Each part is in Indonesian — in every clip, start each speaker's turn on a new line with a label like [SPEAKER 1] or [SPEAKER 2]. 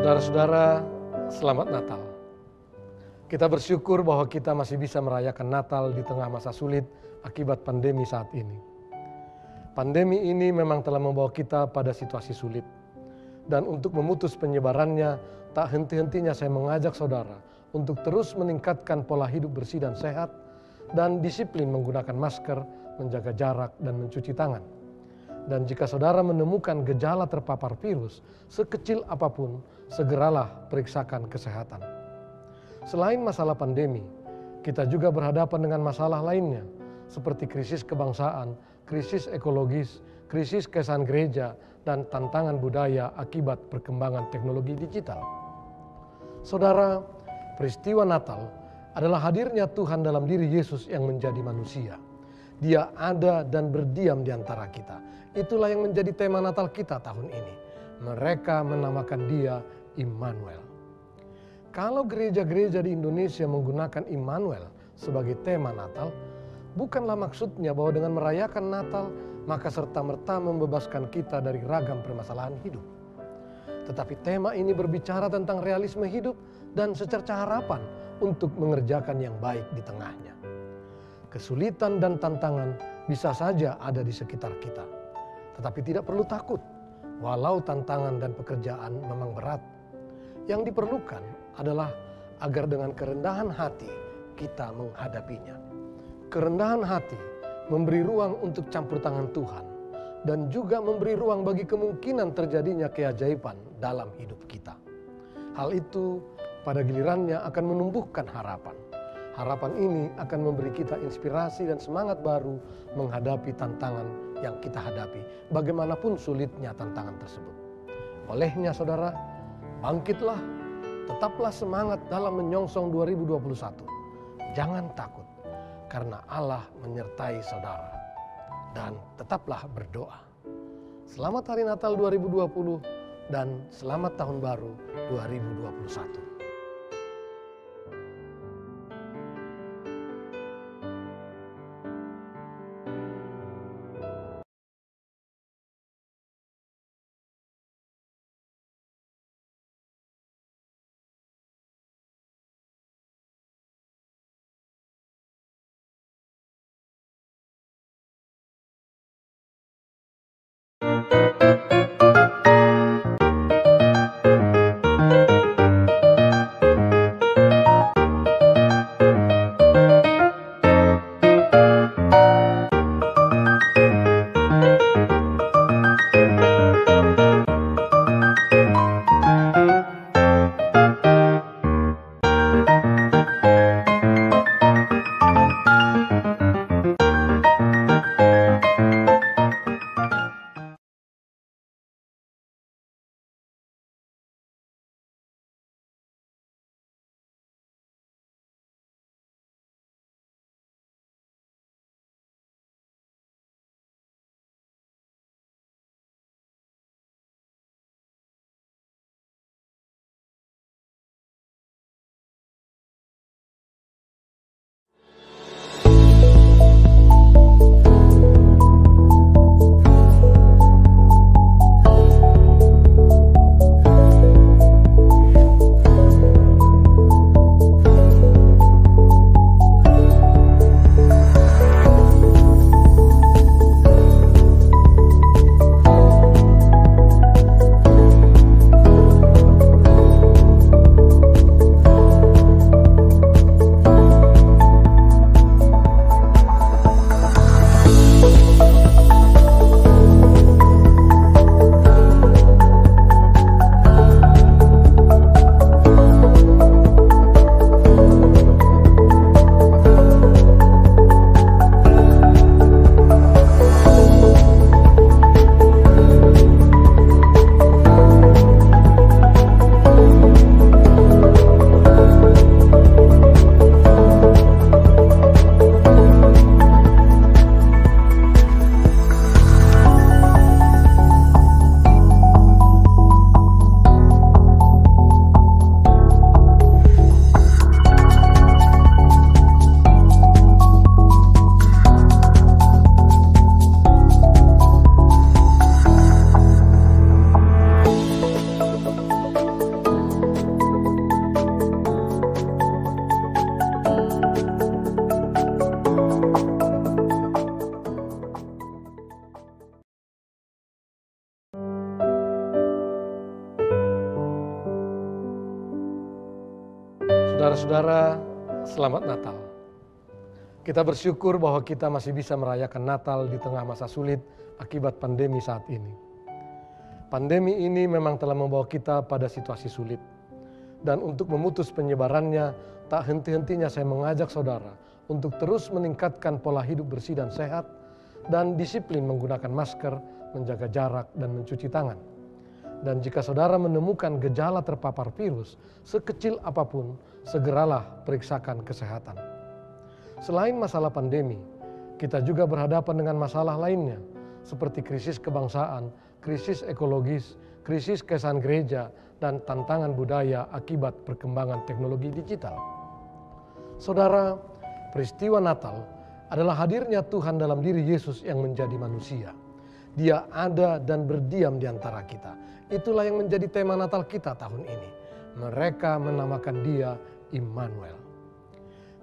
[SPEAKER 1] Saudara-saudara, selamat Natal. Kita bersyukur bahwa kita masih bisa merayakan Natal di tengah masa sulit akibat pandemi saat ini. Pandemi ini memang telah membawa kita pada situasi sulit. Dan untuk memutus penyebarannya, tak henti-hentinya saya mengajak saudara untuk terus meningkatkan pola hidup bersih dan sehat dan disiplin menggunakan masker, menjaga jarak, dan mencuci tangan. Dan jika saudara menemukan gejala terpapar virus, sekecil apapun, segeralah periksakan kesehatan. Selain masalah pandemi, kita juga berhadapan dengan masalah lainnya, seperti krisis kebangsaan, krisis ekologis, krisis kesan gereja, dan tantangan budaya akibat perkembangan teknologi digital. Saudara, peristiwa Natal adalah hadirnya Tuhan dalam diri Yesus yang menjadi manusia. Dia ada dan berdiam di antara kita. Itulah yang menjadi tema Natal kita tahun ini. Mereka menamakan Dia Immanuel. Kalau gereja-gereja di Indonesia menggunakan Immanuel sebagai tema Natal, bukanlah maksudnya bahwa dengan merayakan Natal, maka serta-merta membebaskan kita dari ragam permasalahan hidup. Tetapi tema ini berbicara tentang realisme hidup dan secerca harapan untuk mengerjakan yang baik di tengahnya. Kesulitan dan tantangan bisa saja ada di sekitar kita. Tetapi tidak perlu takut, walau tantangan dan pekerjaan memang berat. Yang diperlukan adalah agar dengan kerendahan hati kita menghadapinya. Kerendahan hati memberi ruang untuk campur tangan Tuhan dan juga memberi ruang bagi kemungkinan terjadinya keajaiban dalam hidup kita. Hal itu pada gilirannya akan menumbuhkan harapan. Harapan ini akan memberi kita inspirasi dan semangat baru menghadapi tantangan yang kita hadapi, bagaimanapun sulitnya tantangan tersebut. Olehnya saudara, bangkitlah, tetaplah semangat dalam menyongsong 2021. Jangan takut, karena Allah menyertai saudara. Dan tetaplah berdoa. Selamat Hari Natal 2020 dan selamat Tahun Baru 2021. Saudara-saudara, selamat Natal. Kita bersyukur bahwa kita masih bisa merayakan Natal di tengah masa sulit akibat pandemi saat ini. Pandemi ini memang telah membawa kita pada situasi sulit. Dan untuk memutus penyebarannya, tak henti-hentinya saya mengajak saudara untuk terus meningkatkan pola hidup bersih dan sehat dan disiplin menggunakan masker, menjaga jarak, dan mencuci tangan. Dan jika saudara menemukan gejala terpapar virus, sekecil apapun, segeralah periksakan kesehatan. Selain masalah pandemi, kita juga berhadapan dengan masalah lainnya, seperti krisis kebangsaan, krisis ekologis, krisis kesan gereja, dan tantangan budaya akibat perkembangan teknologi digital. Saudara, peristiwa Natal adalah hadirnya Tuhan dalam diri Yesus yang menjadi manusia. Dia ada dan berdiam di antara kita. Itulah yang menjadi tema Natal kita tahun ini. Mereka menamakan dia Immanuel.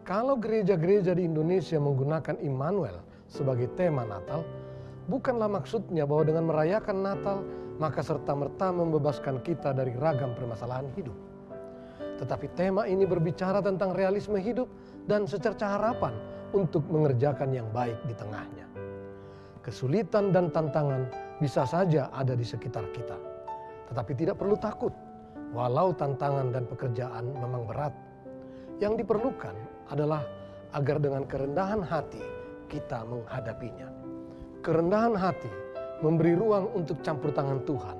[SPEAKER 1] Kalau gereja-gereja di Indonesia menggunakan Immanuel sebagai tema Natal, bukanlah maksudnya bahwa dengan merayakan Natal, maka serta-merta membebaskan kita dari ragam permasalahan hidup. Tetapi tema ini berbicara tentang realisme hidup dan secerca harapan untuk mengerjakan yang baik di tengahnya. Kesulitan dan tantangan bisa saja ada di sekitar kita. Tetapi tidak perlu takut, walau tantangan dan pekerjaan memang berat. Yang diperlukan adalah agar dengan kerendahan hati kita menghadapinya. Kerendahan hati memberi ruang untuk campur tangan Tuhan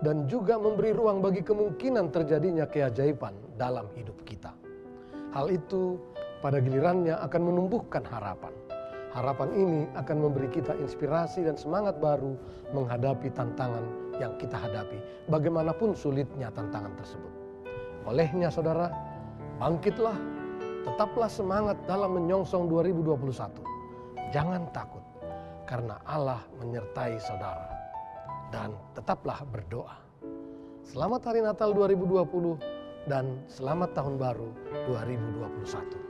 [SPEAKER 1] dan juga memberi ruang bagi kemungkinan terjadinya keajaiban dalam hidup kita. Hal itu pada gilirannya akan menumbuhkan harapan. Harapan ini akan memberi kita inspirasi dan semangat baru menghadapi tantangan yang kita hadapi, bagaimanapun sulitnya tantangan tersebut. Olehnya saudara, bangkitlah, tetaplah semangat dalam menyongsong 2021. Jangan takut, karena Allah menyertai saudara. Dan tetaplah berdoa. Selamat Hari Natal 2020 dan selamat Tahun Baru 2021.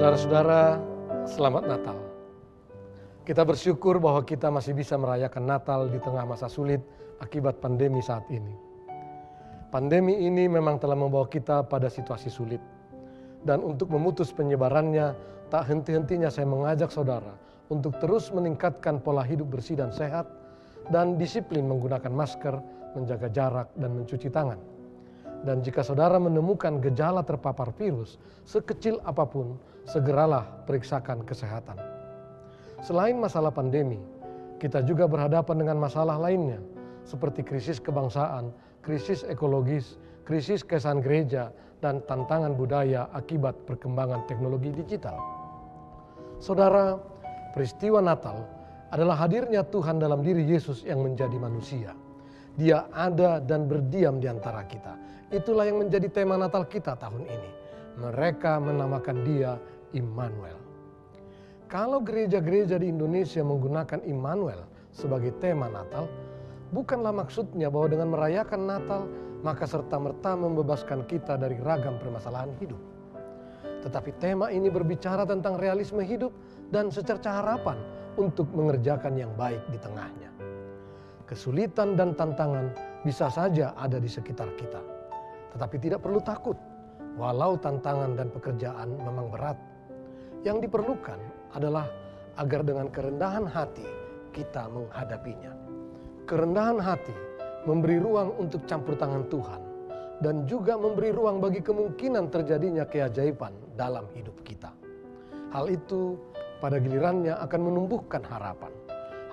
[SPEAKER 1] Saudara-saudara, selamat Natal. Kita bersyukur bahwa kita masih bisa merayakan Natal di tengah masa sulit akibat pandemi saat ini. Pandemi ini memang telah membawa kita pada situasi sulit. Dan untuk memutus penyebarannya, tak henti-hentinya saya mengajak saudara untuk terus meningkatkan pola hidup bersih dan sehat dan disiplin menggunakan masker, menjaga jarak, dan mencuci tangan. Dan jika saudara menemukan gejala terpapar virus, sekecil apapun, segeralah periksakan kesehatan. Selain masalah pandemi, kita juga berhadapan dengan masalah lainnya, seperti krisis kebangsaan, krisis ekologis, krisis kesan gereja, dan tantangan budaya akibat perkembangan teknologi digital. Saudara, peristiwa Natal adalah hadirnya Tuhan dalam diri Yesus yang menjadi manusia. Dia ada dan berdiam di antara kita. Itulah yang menjadi tema Natal kita tahun ini. Mereka menamakan dia Immanuel. Kalau gereja-gereja di Indonesia menggunakan Immanuel sebagai tema Natal, bukanlah maksudnya bahwa dengan merayakan Natal, maka serta-merta membebaskan kita dari ragam permasalahan hidup. Tetapi tema ini berbicara tentang realisme hidup dan secerca harapan untuk mengerjakan yang baik di tengahnya. Kesulitan dan tantangan bisa saja ada di sekitar kita. Tetapi tidak perlu takut, walau tantangan dan pekerjaan memang berat. Yang diperlukan adalah agar dengan kerendahan hati kita menghadapinya. Kerendahan hati memberi ruang untuk campur tangan Tuhan dan juga memberi ruang bagi kemungkinan terjadinya keajaiban dalam hidup kita. Hal itu pada gilirannya akan menumbuhkan harapan.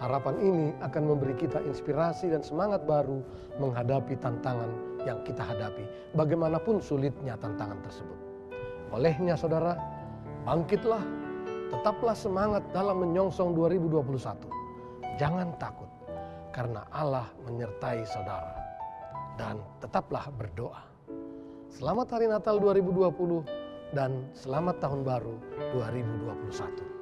[SPEAKER 1] Harapan ini akan memberi kita inspirasi dan semangat baru menghadapi tantangan yang kita hadapi, bagaimanapun sulitnya tantangan tersebut. Olehnya saudara, bangkitlah, tetaplah semangat dalam menyongsong 2021. Jangan takut, karena Allah menyertai saudara. Dan tetaplah berdoa. Selamat Hari Natal 2020 dan selamat Tahun Baru 2021.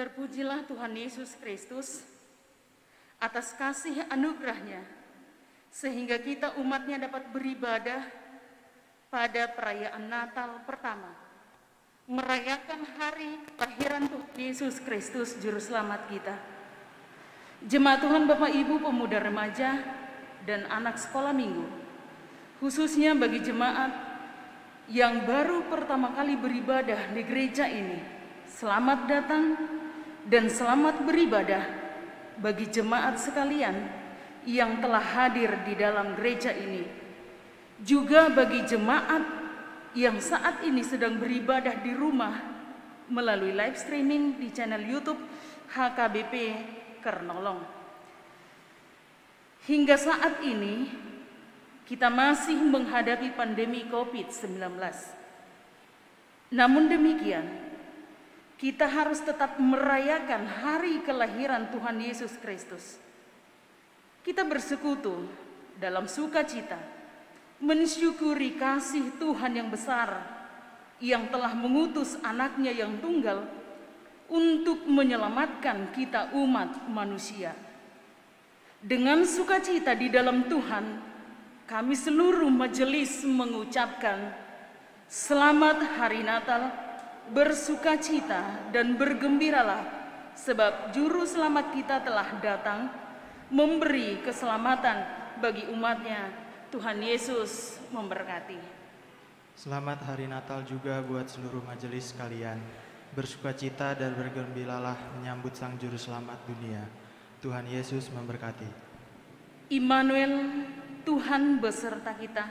[SPEAKER 2] Terpujilah Tuhan Yesus Kristus atas kasih anugerah-Nya, sehingga kita umat-Nya dapat beribadah pada perayaan Natal pertama, merayakan hari kelahiran Tuhan Yesus Kristus Juru Selamat kita. Jemaat Tuhan, Bapak Ibu, pemuda remaja, dan anak sekolah minggu, khususnya bagi jemaat yang baru pertama kali beribadah di gereja ini, selamat datang dan selamat beribadah bagi jemaat sekalian yang telah hadir di dalam gereja ini. Juga bagi jemaat yang saat ini sedang beribadah di rumah melalui live streaming di channel YouTube HKBP Kernolong. Hingga saat ini, kita masih menghadapi pandemi COVID-19. Namun demikian, kita harus tetap merayakan hari kelahiran Tuhan Yesus Kristus. Kita bersekutu dalam sukacita, mensyukuri kasih Tuhan yang besar yang telah mengutus anaknya yang tunggal untuk menyelamatkan kita umat manusia. Dengan sukacita di dalam Tuhan, kami seluruh majelis mengucapkan selamat hari Natal, bersukacita dan bergembiralah sebab juru selamat kita telah datang memberi keselamatan bagi umatnya. Tuhan Yesus memberkati.
[SPEAKER 3] Selamat hari Natal juga buat seluruh majelis sekalian. Bersukacita dan bergembiralah menyambut Sang Juru Selamat dunia. Tuhan Yesus memberkati.
[SPEAKER 2] Immanuel, Tuhan beserta kita.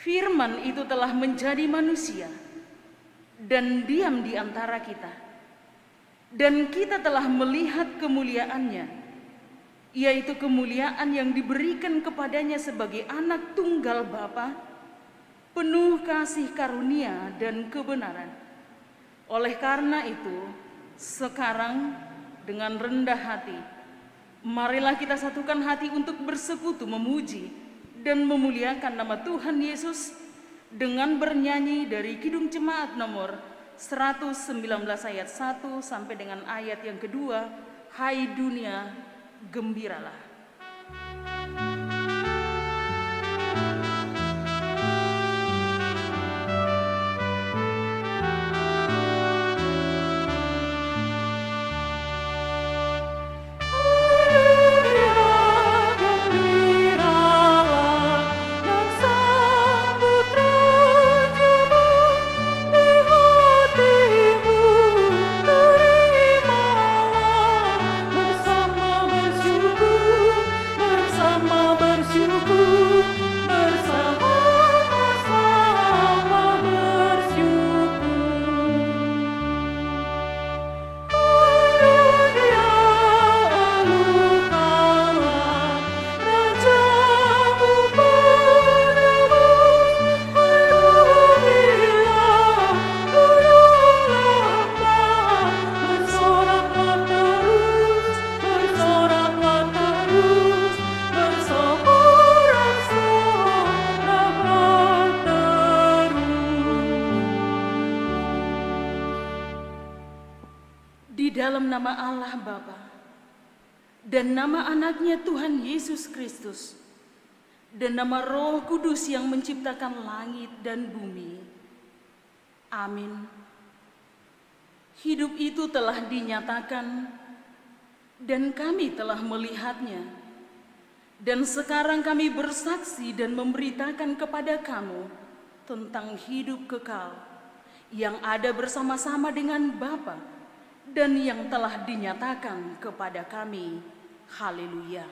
[SPEAKER 2] Firman itu telah menjadi manusia dan diam di antara kita. Dan kita telah melihat kemuliaannya, yaitu kemuliaan yang diberikan kepadanya sebagai anak tunggal Bapa, penuh kasih karunia dan kebenaran. Oleh karena itu, sekarang dengan rendah hati, marilah kita satukan hati untuk bersekutu memuji dan memuliakan nama Tuhan Yesus dengan bernyanyi dari Kidung Jemaat nomor 119 ayat 1 sampai dengan ayat yang kedua, Hai dunia, gembiralah. Nama Allah Bapa dan nama anaknya Tuhan Yesus Kristus dan nama Roh Kudus yang menciptakan langit dan bumi. Amin. Hidup itu telah dinyatakan dan kami telah melihatnya, dan sekarang kami bersaksi dan memberitakan kepada kamu tentang hidup kekal yang ada bersama-sama dengan Bapa dan yang telah dinyatakan kepada kami. Haleluya.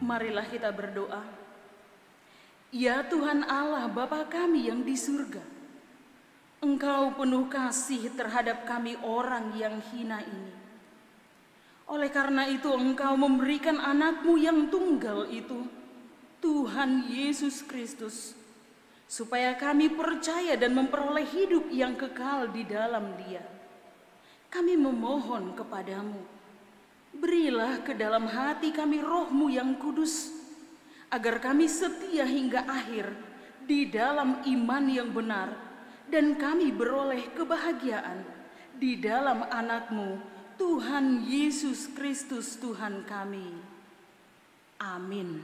[SPEAKER 2] Marilah kita berdoa. Ya Tuhan Allah Bapa kami yang di surga, Engkau penuh kasih terhadap kami orang yang hina ini. Oleh karena itu Engkau memberikan anak-Mu yang tunggal itu, Tuhan Yesus Kristus, supaya kami percaya dan memperoleh hidup yang kekal di dalam Dia. Kami memohon kepadamu, berilah ke dalam hati kami Roh-Mu yang kudus, agar kami setia hingga akhir di dalam iman yang benar, dan kami beroleh kebahagiaan di dalam anak-Mu, Tuhan Yesus Kristus Tuhan kami. Amin.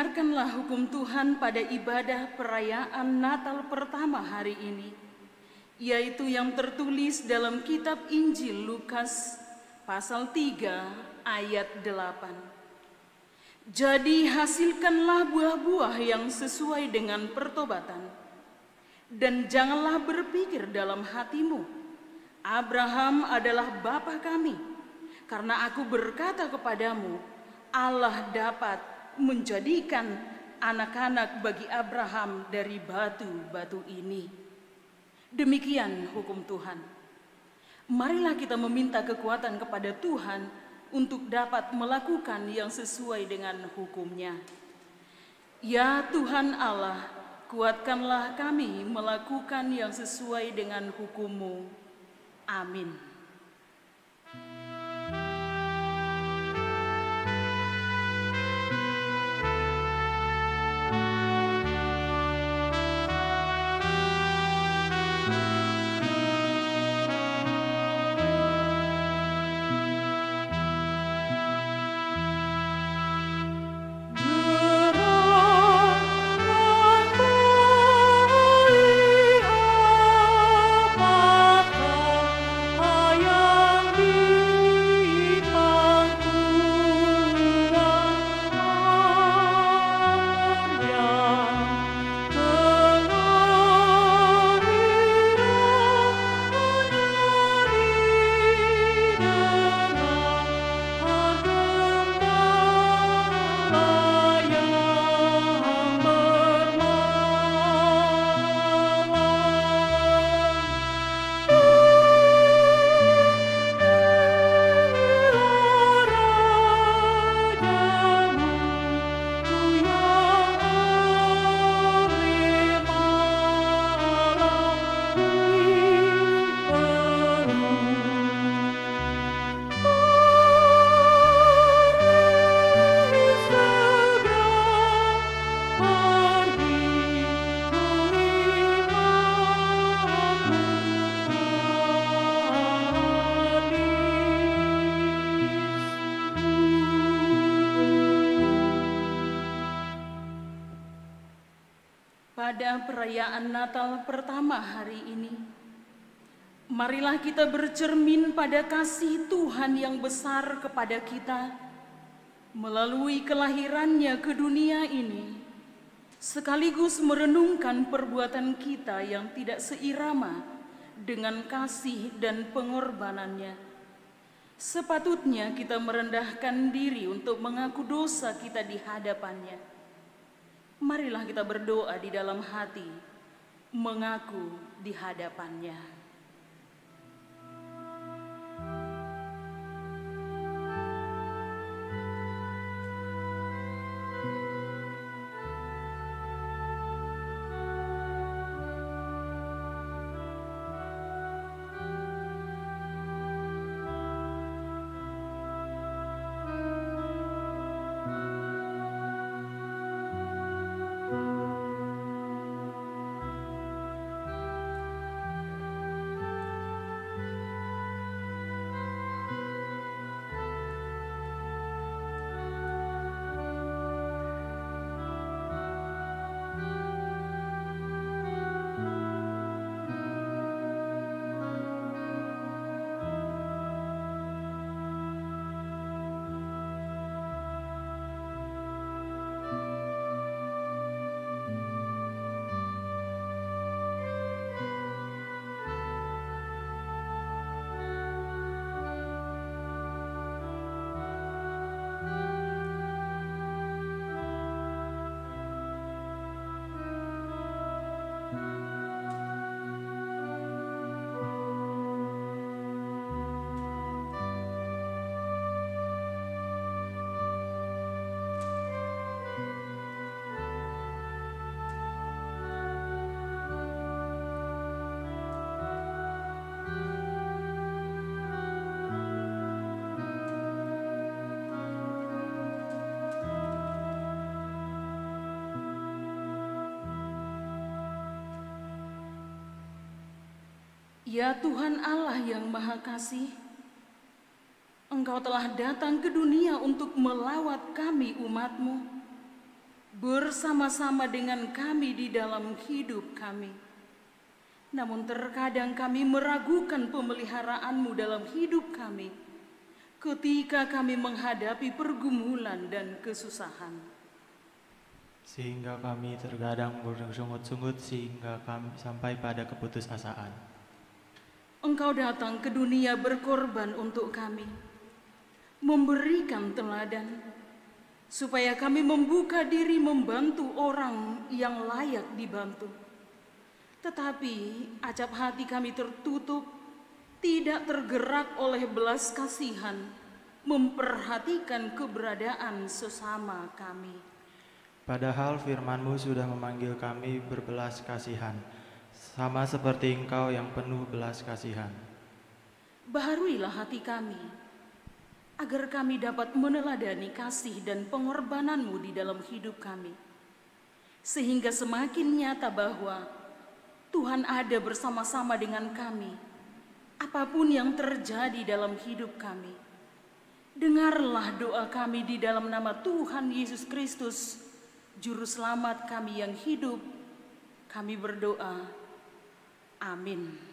[SPEAKER 2] Dengarkanlah hukum Tuhan pada ibadah perayaan Natal pertama hari ini, yaitu yang tertulis dalam kitab Injil Lukas pasal 3 ayat 8. Jadi hasilkanlah buah-buah yang sesuai dengan pertobatan, dan janganlah berpikir dalam hatimu, Abraham adalah bapa kami, karena aku berkata kepadamu, Allah dapat menjadikan anak-anak bagi Abraham dari batu-batu ini. Demikian hukum Tuhan. Marilah kita meminta kekuatan kepada Tuhan untuk dapat melakukan yang sesuai dengan hukum-Nya. Ya Tuhan Allah, kuatkanlah kami melakukan yang sesuai dengan hukum-Mu. Amin. Pada perayaan Natal pertama hari ini, marilah kita bercermin pada kasih Tuhan yang besar kepada kita melalui kelahirannya ke dunia ini, sekaligus merenungkan perbuatan kita yang tidak seirama dengan kasih dan pengorbanannya. Sepatutnya kita merendahkan diri untuk mengaku dosa kita di hadapannya. Marilah kita berdoa di dalam hati, mengaku di hadapannya. Ya Tuhan Allah yang Maha Kasih, Engkau telah datang ke dunia untuk melawat kami umat-Mu. bersama-sama dengan kami di dalam hidup kami. Namun terkadang kami meragukan pemeliharaanmu dalam hidup kami ketika kami menghadapi pergumulan dan kesusahan.
[SPEAKER 3] Sehingga kami terkadang bersungut-sungut sehingga kami sampai pada keputusasaan.
[SPEAKER 2] Engkau datang ke dunia berkorban untuk kami, memberikan teladan, supaya kami membuka diri membantu orang yang layak dibantu. Tetapi acap hati kami tertutup, tidak tergerak oleh belas kasihan, memperhatikan keberadaan sesama kami.
[SPEAKER 3] Padahal firman-Mu sudah memanggil kami berbelas kasihan, sama seperti Engkau yang penuh belas kasihan.
[SPEAKER 2] Baharuilah hati kami, agar kami dapat meneladani kasih dan pengorbanan-Mu di dalam hidup kami. Sehingga semakin nyata bahwa Tuhan ada bersama-sama dengan kami, apapun yang terjadi dalam hidup kami. Dengarlah doa kami di dalam nama Tuhan Yesus Kristus, Juru Selamat kami yang hidup. Kami berdoa. Amin.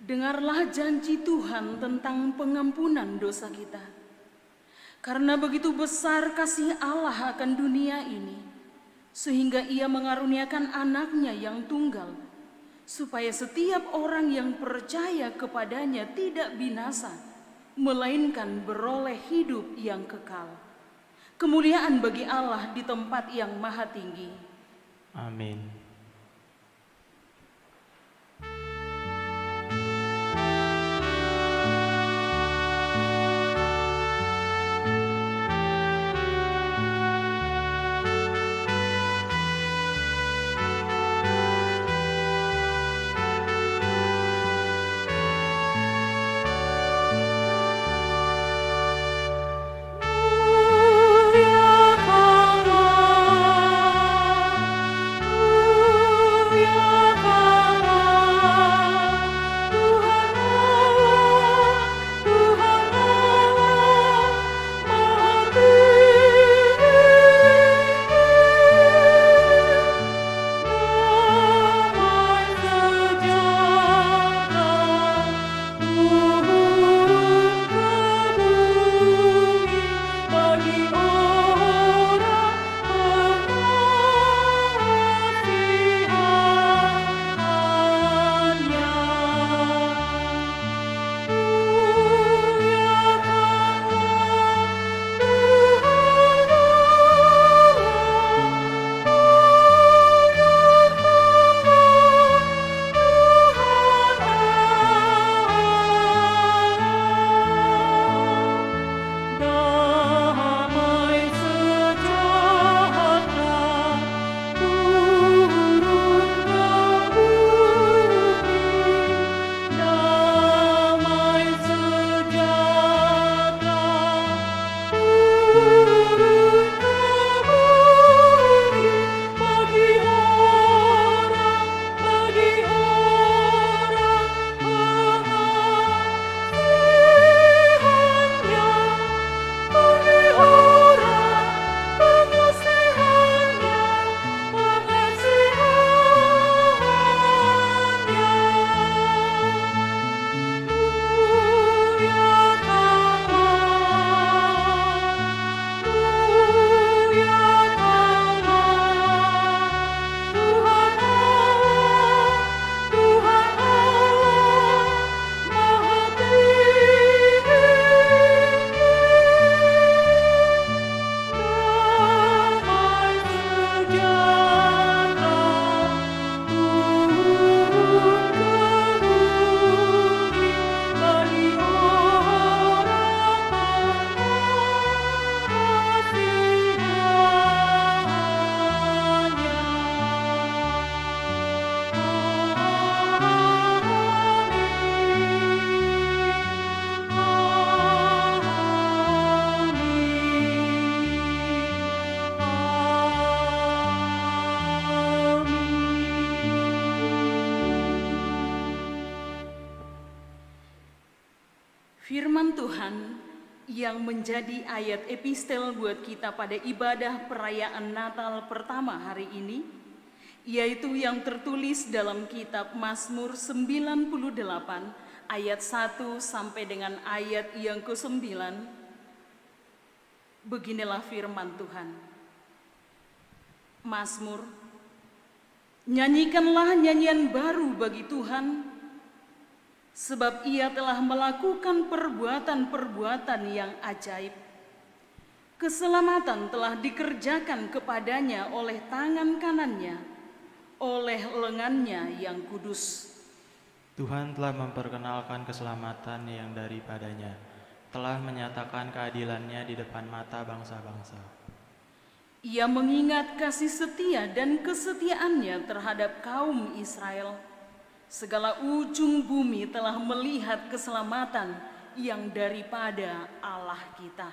[SPEAKER 2] Dengarlah janji Tuhan tentang pengampunan dosa kita. Karena begitu besar kasih Allah akan dunia ini, sehingga Ia mengaruniakan anaknya yang tunggal, supaya setiap orang yang percaya kepadanya tidak binasa, melainkan beroleh hidup yang kekal. Kemuliaan bagi Allah di tempat yang maha tinggi.
[SPEAKER 3] Amin.
[SPEAKER 4] Muliakanlah
[SPEAKER 2] Firman Tuhan yang menjadi ayat epistel buat kita pada ibadah perayaan Natal pertama hari ini, yaitu yang tertulis dalam kitab Mazmur 98 ayat 1 sampai dengan ayat yang ke-9. Beginilah firman Tuhan. Mazmur, nyanyikanlah nyanyian baru bagi Tuhan, sebab Ia telah melakukan perbuatan-perbuatan yang ajaib. Keselamatan telah dikerjakan kepadanya oleh tangan kanannya, oleh lengannya yang kudus.
[SPEAKER 3] Tuhan telah memperkenalkan keselamatan yang daripadanya, telah menyatakan keadilannya di depan mata bangsa-bangsa.
[SPEAKER 2] Ia mengingat kasih setia dan kesetiaannya terhadap kaum Israel. Segala ujung bumi telah melihat keselamatan yang daripada Allah kita.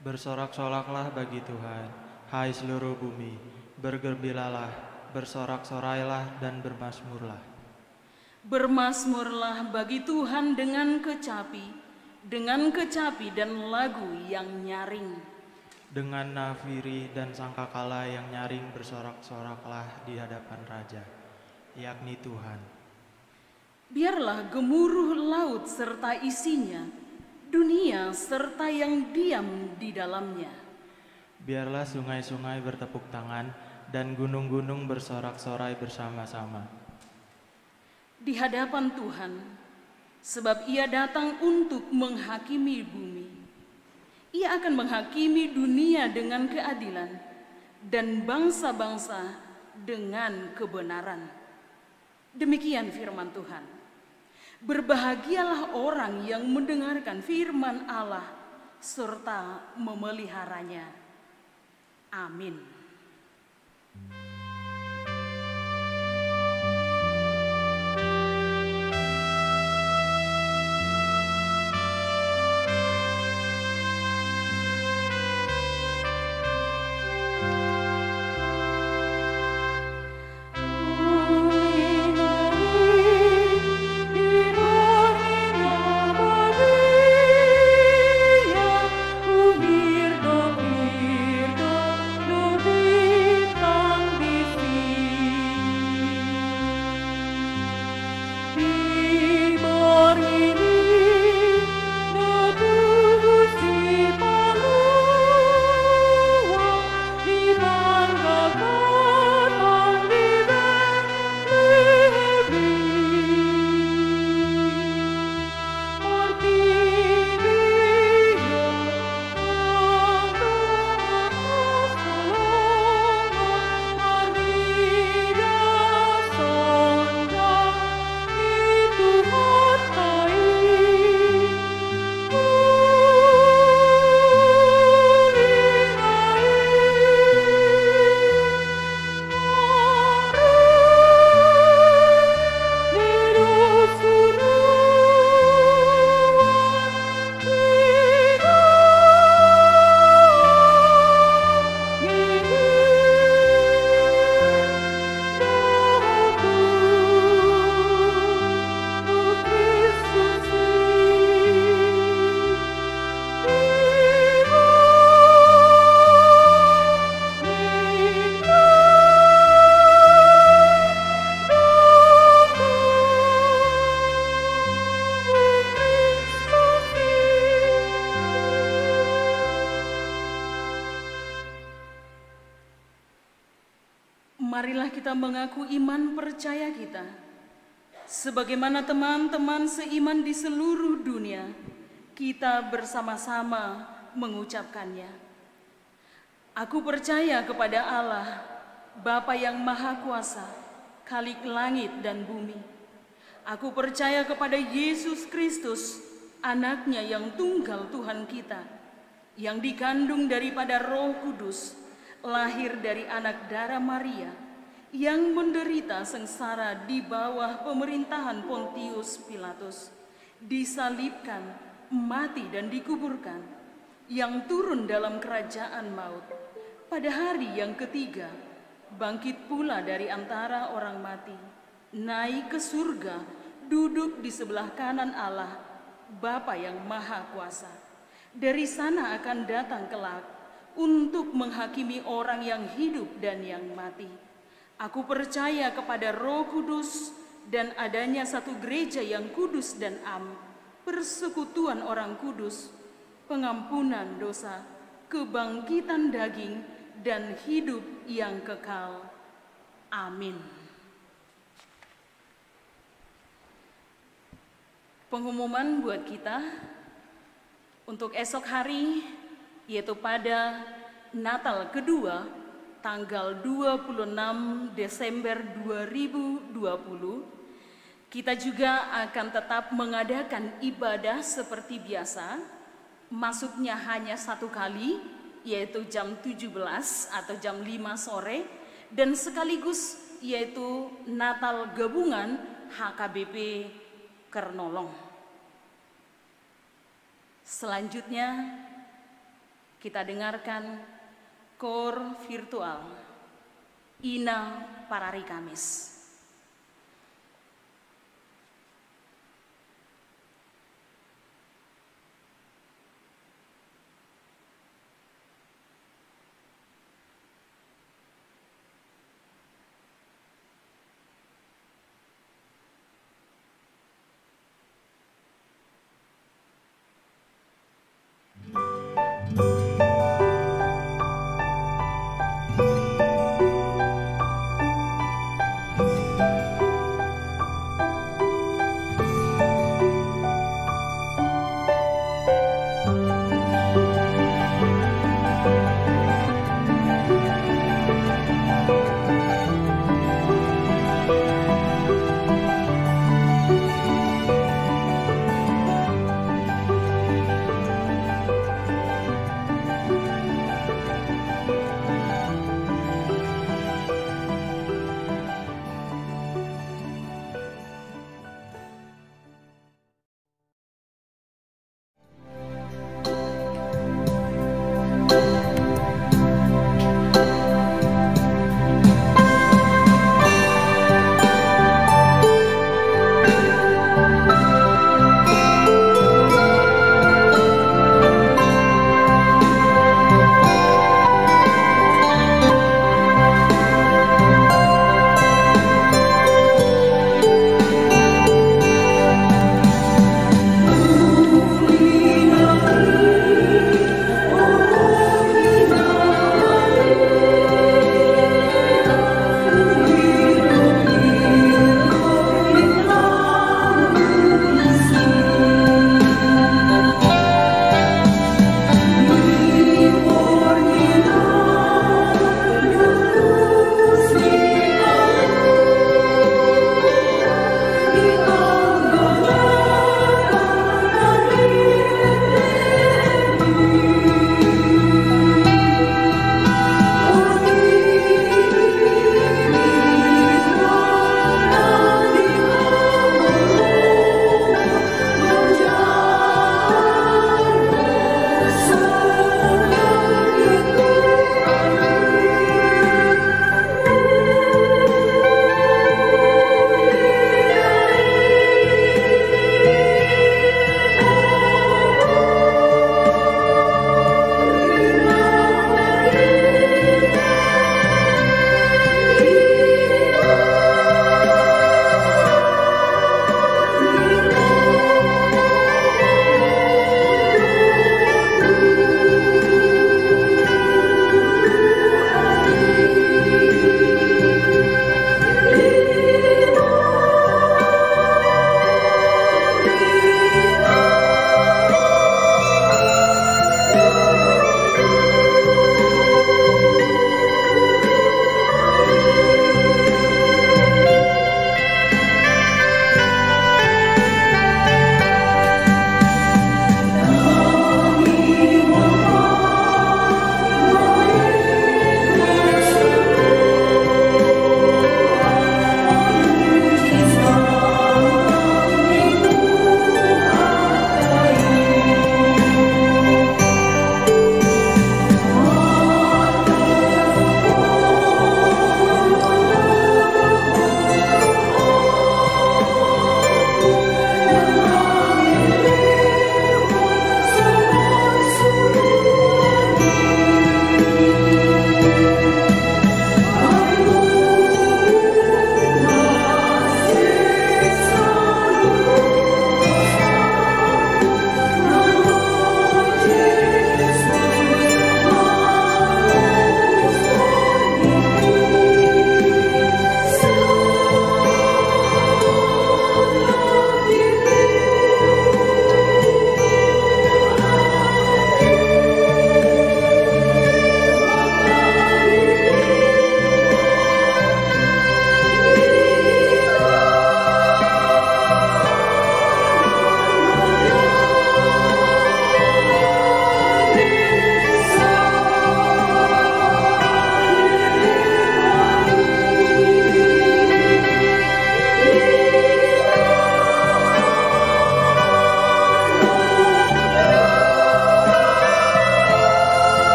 [SPEAKER 3] Bersorak-soraklah bagi Tuhan, hai seluruh bumi, bergembiralah, bersorak-sorailah dan bermazmurlah.
[SPEAKER 2] Bermazmurlah bagi Tuhan dengan kecapi dan lagu yang nyaring.
[SPEAKER 3] Dengan nafiri dan sangkakala yang nyaring bersorak-soraklah di hadapan Raja, yakni Tuhan.
[SPEAKER 2] Biarlah gemuruh laut serta isinya, dunia serta yang diam di dalamnya.
[SPEAKER 3] Biarlah sungai-sungai bertepuk tangan dan gunung-gunung bersorak-sorai bersama-sama
[SPEAKER 2] di hadapan Tuhan, sebab Ia datang untuk menghakimi bumi. Ia akan menghakimi dunia dengan keadilan dan bangsa-bangsa dengan kebenaran. Demikian firman Tuhan. Berbahagialah orang yang mendengarkan firman Allah serta memeliharanya. Amin. Marilah kita mengaku iman percaya kita, sebagaimana teman-teman seiman di seluruh dunia, kita bersama-sama mengucapkannya. Aku percaya kepada Allah, Bapa yang Maha Kuasa, Khalik langit dan bumi. Aku percaya kepada Yesus Kristus, anaknya yang tunggal Tuhan kita, yang dikandung daripada Roh Kudus, lahir dari anak darah Maria, yang menderita sengsara di bawah pemerintahan Pontius Pilatus, disalibkan, mati dan dikuburkan, yang turun dalam kerajaan maut, pada hari yang ketiga, bangkit pula dari antara orang mati, naik ke surga, duduk di sebelah kanan Allah, Bapa yang Maha Kuasa. Dari sana akan datang kelak untuk menghakimi orang yang hidup dan yang mati. Aku percaya kepada Roh Kudus dan adanya satu gereja yang kudus dan am, persekutuan orang kudus, pengampunan dosa, kebangkitan daging, dan hidup yang kekal. Amin. Pengumuman buat kita untuk esok hari, yaitu pada Natal kedua, tanggal 26 Desember 2020, kita juga akan tetap mengadakan ibadah seperti biasa, masuknya hanya satu kali, yaitu jam 17 atau jam 5 sore, dan sekaligus yaitu Natal gabungan HKBP Kernolong. Selanjutnya kita dengarkan KOR virtual Ina Parari Kamis.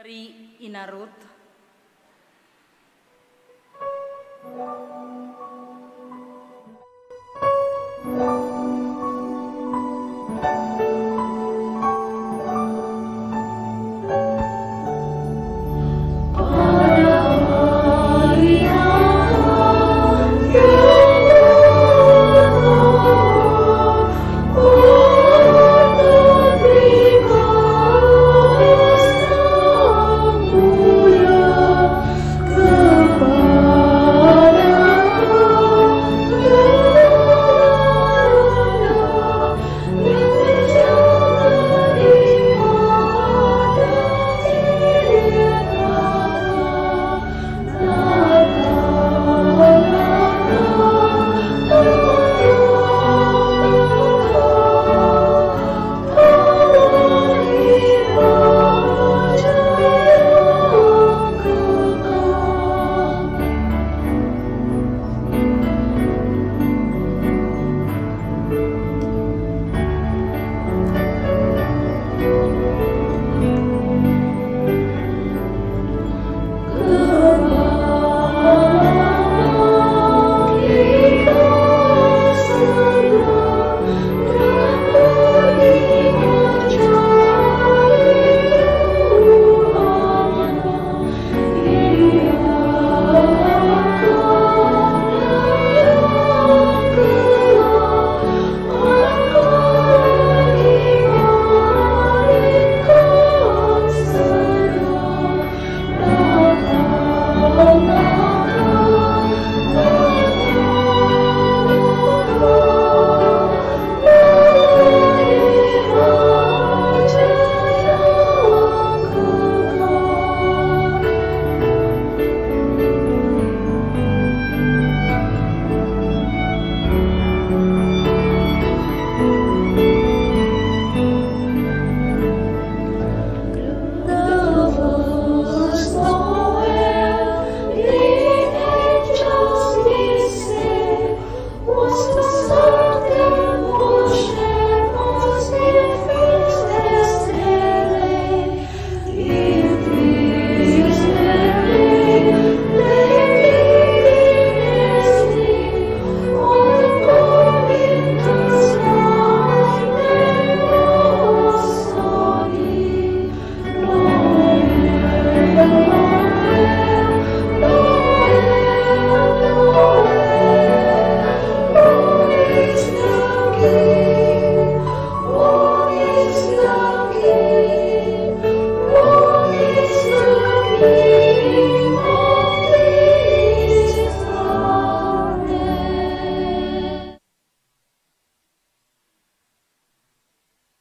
[SPEAKER 2] Dari Inarut.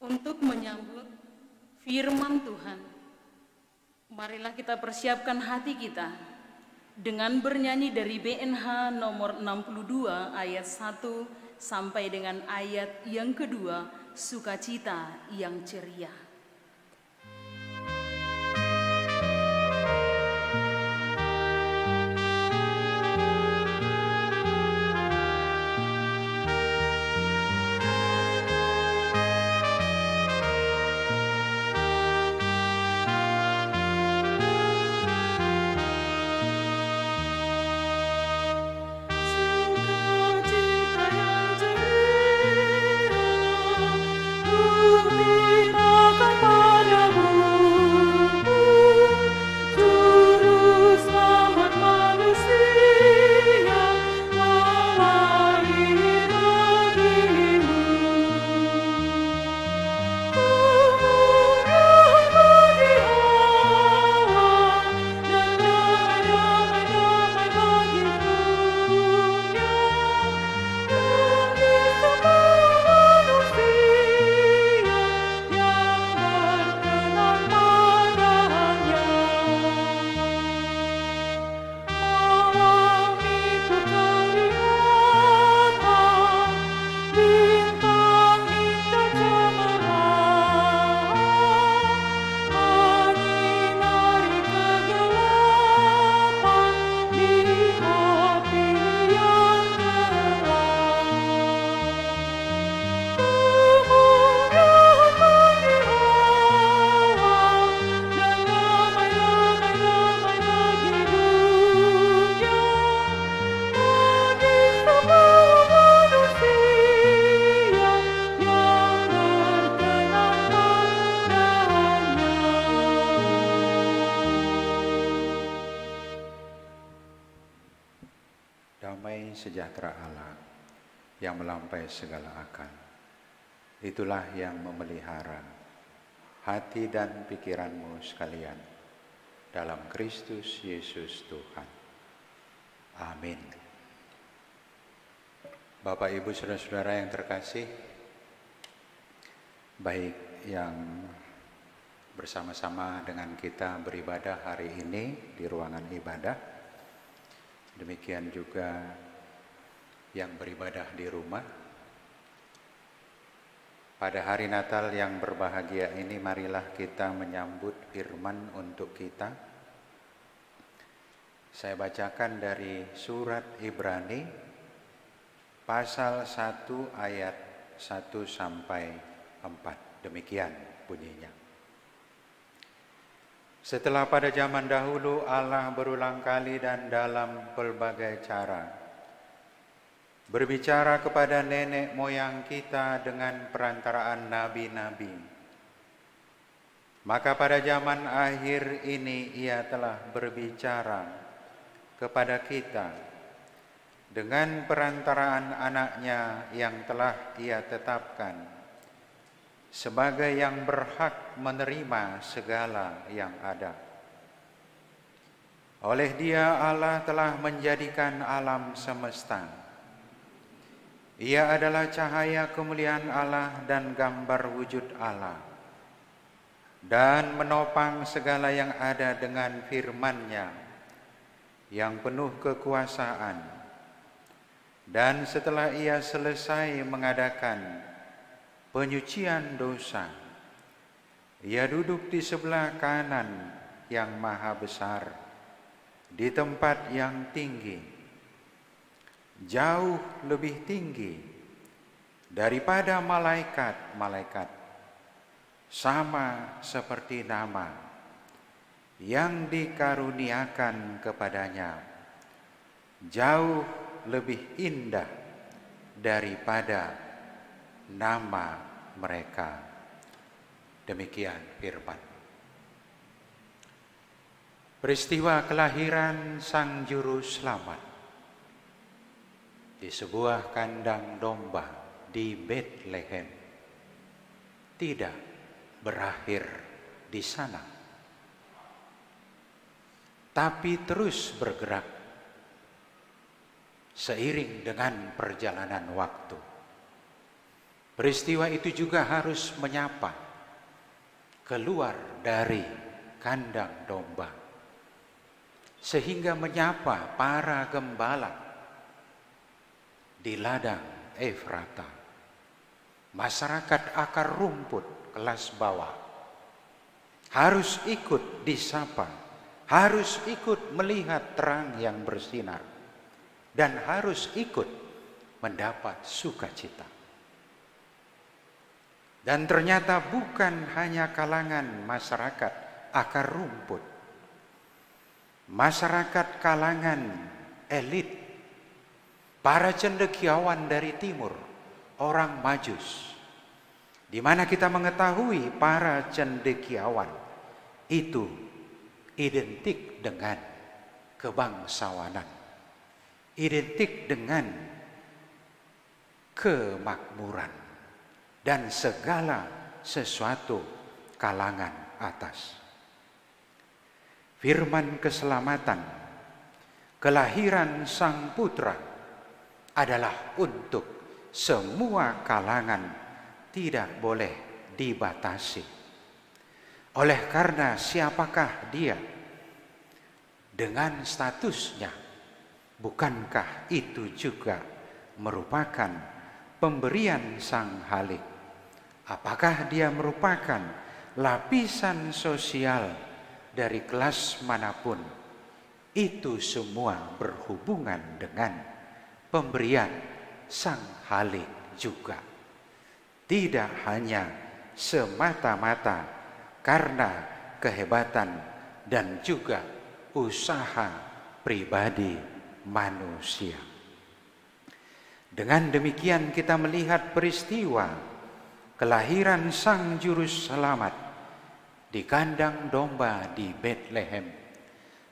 [SPEAKER 2] Untuk menyambut firman Tuhan, marilah kita persiapkan hati kita dengan bernyanyi dari BNH nomor 62 ayat 1 sampai dengan ayat yang kedua, Sukacita yang Ceria.
[SPEAKER 4] Gembirakan damai sejahtera Allah yang melampaui segala akal. Itulah yang memelihara hati dan pikiranmu sekalian dalam Kristus Yesus Tuhan. Amin. Bapak, Ibu, Saudara-saudara yang terkasih, baik yang bersama-sama dengan kita beribadah hari ini di ruangan ibadah, demikian juga yang beribadah di rumah. Pada hari Natal yang berbahagia ini, marilah kita menyambut firman untuk kita. Saya bacakan dari surat Ibrani pasal 1 ayat 1 sampai 4. Demikian bunyinya. Setelah pada zaman dahulu Allah berulang kali dan dalam pelbagai cara berbicara kepada nenek moyang kita dengan perantaraan nabi-nabi. Maka pada zaman akhir ini Ia telah berbicara kepada kita dengan perantaraan anaknya yang telah Ia tetapkan sebagai yang berhak menerima segala yang ada. Oleh Dia Allah telah menjadikan alam semesta. Ia adalah cahaya kemuliaan Allah dan gambar wujud Allah, dan menopang segala yang ada dengan firman-Nya yang penuh kekuasaan. Dan setelah Ia selesai mengadakan penyucian dosa, Ia duduk di sebelah kanan yang maha besar di tempat yang tinggi, jauh lebih tinggi daripada malaikat-malaikat, sama seperti nama yang dikaruniakan kepadanya, jauh lebih indah daripada nama mereka. Demikian firman. Peristiwa kelahiran Sang Juru Selamat di sebuah kandang domba di Bethlehem tidak berakhir di sana, tapi terus bergerak seiring dengan perjalanan waktu. Peristiwa itu juga harus menyapa keluar dari kandang domba, sehingga menyapa para gembala di ladang Efrata, masyarakat akar rumput kelas bawah, harus ikut disapa, harus ikut melihat terang yang bersinar, dan harus ikut mendapat sukacita. Dan ternyata bukan hanya kalangan masyarakat akar rumput, masyarakat kalangan elit, para cendekiawan dari timur, orang Majus, di mana kita mengetahui para cendekiawan itu identik dengan kebangsawanan, identik dengan kemakmuran dan segala sesuatu kalangan atas. Firman keselamatan, kelahiran Sang Putra adalah untuk semua kalangan, tidak boleh dibatasi. Oleh karena siapakah Dia dengan statusnya, bukankah itu juga merupakan pemberian Sang Halik? Apakah Dia merupakan lapisan sosial dari kelas manapun? Itu semua berhubungan dengan pemberian Sang Halik juga. Tidak hanya semata-mata karena kehebatan dan juga usaha pribadi manusia. Dengan demikian kita melihat peristiwa kelahiran Sang Juru Selamat di kandang domba di Bethlehem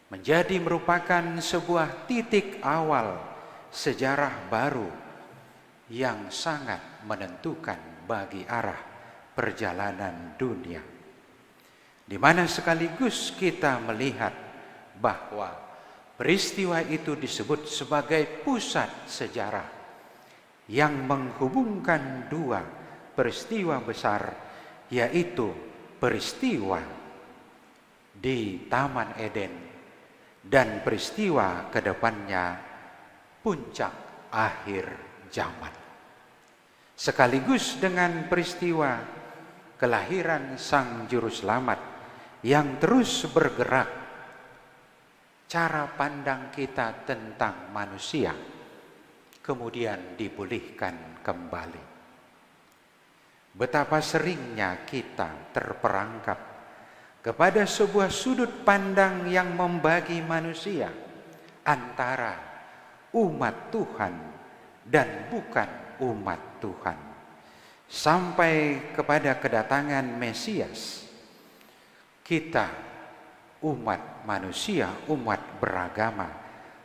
[SPEAKER 4] menjadi merupakan sebuah titik awal sejarah baru yang sangat menentukan bagi arah perjalanan dunia, di mana sekaligus kita melihat bahwa peristiwa itu disebut sebagai pusat sejarah yang menghubungkan dua peristiwa besar, yaitu peristiwa di Taman Eden dan peristiwa kedepannya puncak akhir zaman. Sekaligus dengan peristiwa kelahiran Sang Juru Selamat yang terus bergerak, cara pandang kita tentang manusia kemudian dipulihkan kembali. Betapa seringnya kita terperangkap kepada sebuah sudut pandang yang membagi manusia antara umat Tuhan dan bukan umat Tuhan, sampai kepada kedatangan Mesias. Kita umat manusia, umat beragama,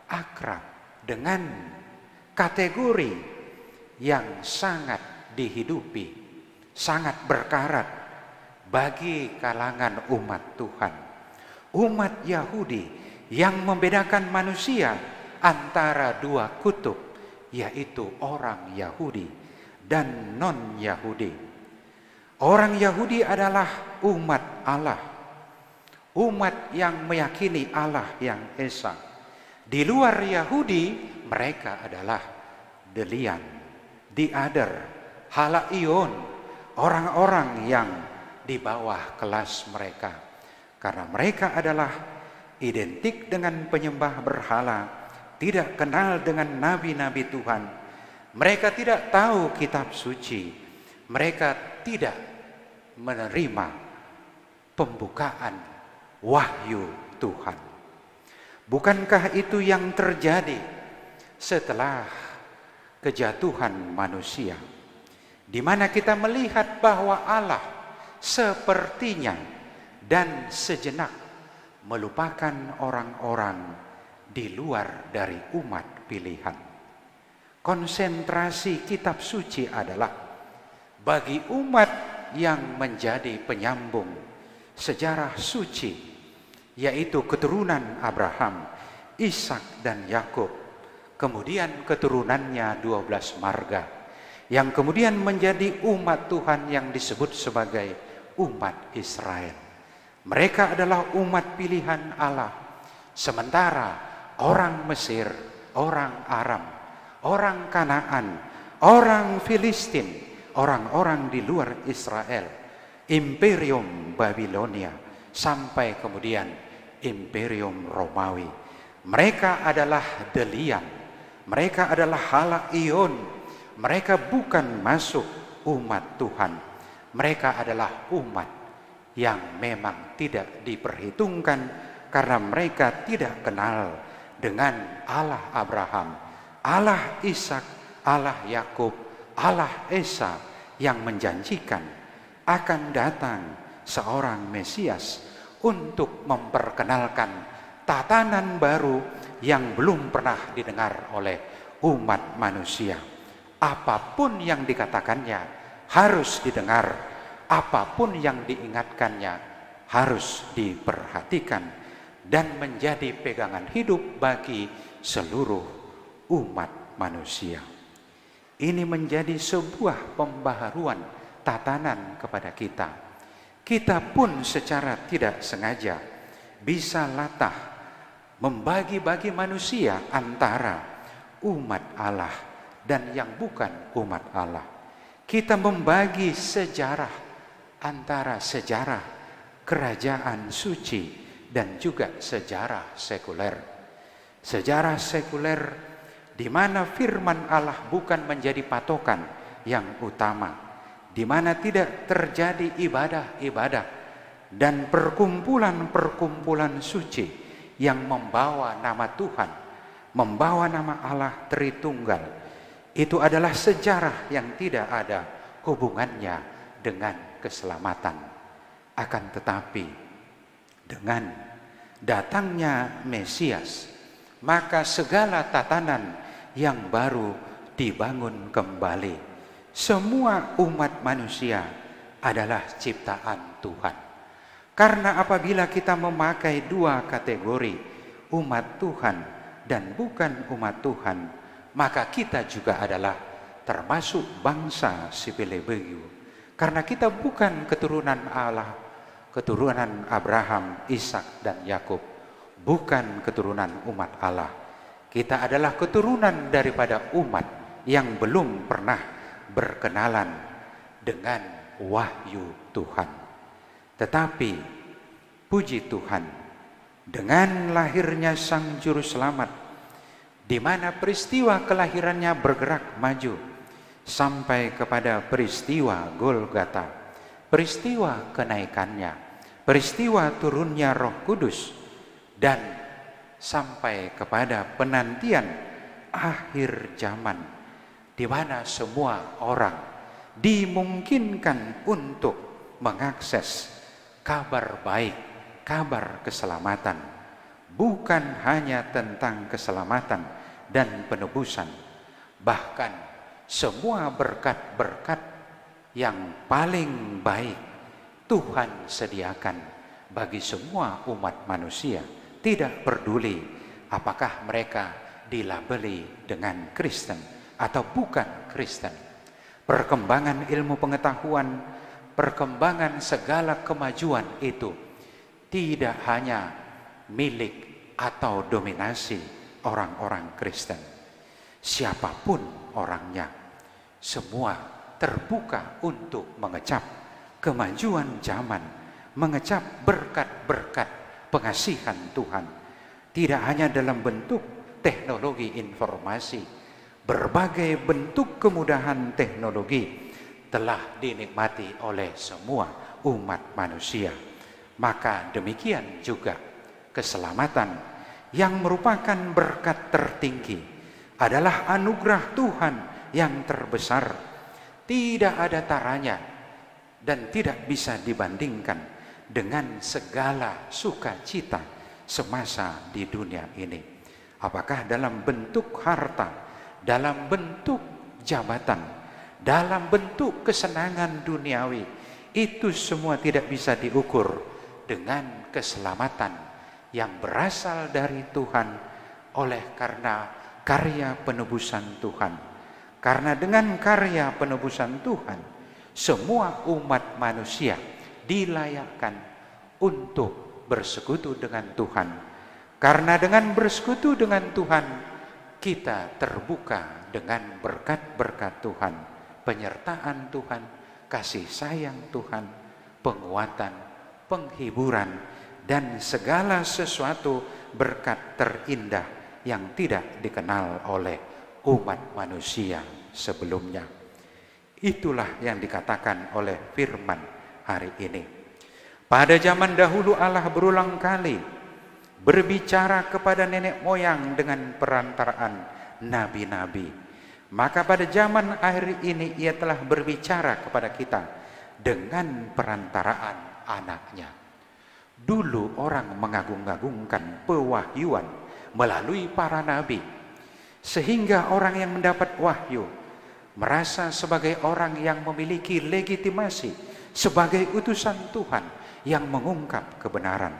[SPEAKER 4] akrab dengan kategori yang sangat dihidupi, sangat berkarat bagi kalangan umat Tuhan. Umat Yahudi yang membedakan manusia antara dua kutub, yaitu orang Yahudi dan non-Yahudi. Orang Yahudi adalah umat Allah, umat yang meyakini Allah yang Esa. Di luar Yahudi, mereka adalah delian, the other, halaion, orang-orang yang di bawah kelas mereka. Karena mereka adalah identik dengan penyembah berhala, tidak kenal dengan nabi-nabi Tuhan. Mereka tidak tahu kitab suci. Mereka tidak menerima pembukaan wahyu Tuhan. Bukankah itu yang terjadi setelah kejatuhan manusia, di mana kita melihat bahwa Allah sepertinya dan sejenak melupakan orang-orang di luar dari umat pilihan. Konsentrasi kitab suci adalah bagi umat yang menjadi penyambung sejarah suci, yaitu keturunan Abraham, Ishak dan Yakub, kemudian keturunannya 12 marga, yang kemudian menjadi umat Tuhan yang disebut sebagai umat Israel. Mereka adalah umat pilihan Allah, sementara orang Mesir, orang Aram, orang Kanaan, orang Filistin, orang-orang di luar Israel, Imperium Babilonia, sampai kemudian Imperium Romawi. Mereka adalah delian, mereka adalah halaion, mereka bukan masuk umat Tuhan. Mereka adalah umat yang memang tidak diperhitungkan karena mereka tidak kenal dengan Allah Abraham, Allah Ishak, Allah Yakub, Allah Esa yang menjanjikan akan datang seorang Mesias untuk memperkenalkan tatanan baru yang belum pernah didengar oleh umat manusia. Apapun yang dikatakannya harus didengar, apapun yang diingatkannya harus diperhatikan dan menjadi pegangan hidup bagi seluruh umat manusia. Ini menjadi sebuah pembaharuan tatanan kepada kita. Kita pun secara tidak sengaja bisa latah membagi-bagi manusia antara umat Allah dan yang bukan umat Allah. Kita membagi sejarah antara sejarah kerajaan suci dan juga sejarah sekuler. Sejarah sekuler di mana firman Allah bukan menjadi patokan yang utama, di mana tidak terjadi ibadah-ibadah dan perkumpulan-perkumpulan suci yang membawa nama Tuhan, membawa nama Allah Tritunggal. Itu adalah sejarah yang tidak ada hubungannya dengan keselamatan. Akan tetapi dengan datangnya Mesias, maka segala tatanan yang baru dibangun kembali. Semua umat manusia adalah ciptaan Tuhan. Karena apabila kita memakai dua kategori, umat Tuhan dan bukan umat Tuhan, maka kita juga adalah termasuk bangsa Sibelebegu. Karena kita bukan keturunan Allah, keturunan Abraham, Ishak dan Yakub, bukan keturunan umat Allah. Kita adalah keturunan daripada umat yang belum pernah berkenalan dengan wahyu Tuhan. Tetapi puji Tuhan, dengan lahirnya Sang Juru Selamat, di mana peristiwa kelahirannya bergerak maju sampai kepada peristiwa Golgota, peristiwa kenaikannya, peristiwa turunnya Roh Kudus, dan sampai kepada penantian akhir zaman, di mana semua orang dimungkinkan untuk mengakses kabar baik, kabar keselamatan, bukan hanya tentang keselamatan dan penebusan, bahkan semua berkat-berkat yang paling baik Tuhan sediakan bagi semua umat manusia, tidak peduli apakah mereka dilabeli dengan Kristen atau bukan Kristen. Perkembangan ilmu pengetahuan, perkembangan segala kemajuan itu tidak hanya milik atau dominasi orang-orang Kristen. Siapapun orangnya, semua terbuka untuk mengecap kemajuan zaman, mengecap berkat-berkat pengasihan Tuhan. Tidak hanya dalam bentuk teknologi informasi, berbagai bentuk kemudahan teknologi telah dinikmati oleh semua umat manusia. Maka demikian juga keselamatan yang merupakan berkat tertinggi adalah anugerah Tuhan yang terbesar, tidak ada taranya dan tidak bisa dibandingkan dengan segala sukacita semasa di dunia ini. Apakah dalam bentuk harta, dalam bentuk jabatan, dalam bentuk kesenangan duniawi, itu semua tidak bisa diukur dengan keselamatan yang berasal dari Tuhan oleh karena karya penebusan Tuhan. Karena dengan karya penebusan Tuhan, semua umat manusia dilayakkan untuk bersekutu dengan Tuhan. Karena dengan bersekutu dengan Tuhan, kita terbuka dengan berkat-berkat Tuhan, penyertaan Tuhan, kasih sayang Tuhan, penguatan, penghiburan, dan segala sesuatu berkat terindah yang tidak dikenal oleh umat manusia sebelumnya. Itulah yang dikatakan oleh firman hari ini. Pada zaman dahulu Allah berulang kali berbicara kepada nenek moyang dengan perantaraan nabi-nabi. Maka pada zaman akhir ini ia telah berbicara kepada kita dengan perantaraan anaknya. Dulu orang mengagung-agungkan pewahyuan melalui para nabi, sehingga orang yang mendapat wahyu merasa sebagai orang yang memiliki legitimasi sebagai utusan Tuhan yang mengungkap kebenaran.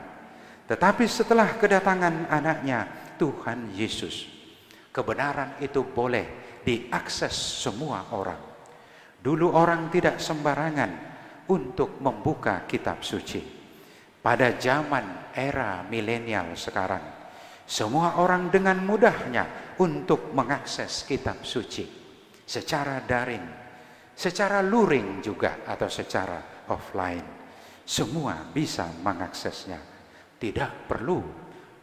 [SPEAKER 4] Tetapi setelah kedatangan anaknya Tuhan Yesus, kebenaran itu boleh diakses semua orang. Dulu orang tidak sembarangan untuk membuka kitab suci. Pada zaman era milenial sekarang, semua orang dengan mudahnya untuk mengakses kitab suci secara daring, secara luring juga atau secara offline. Semua bisa mengaksesnya. Tidak perlu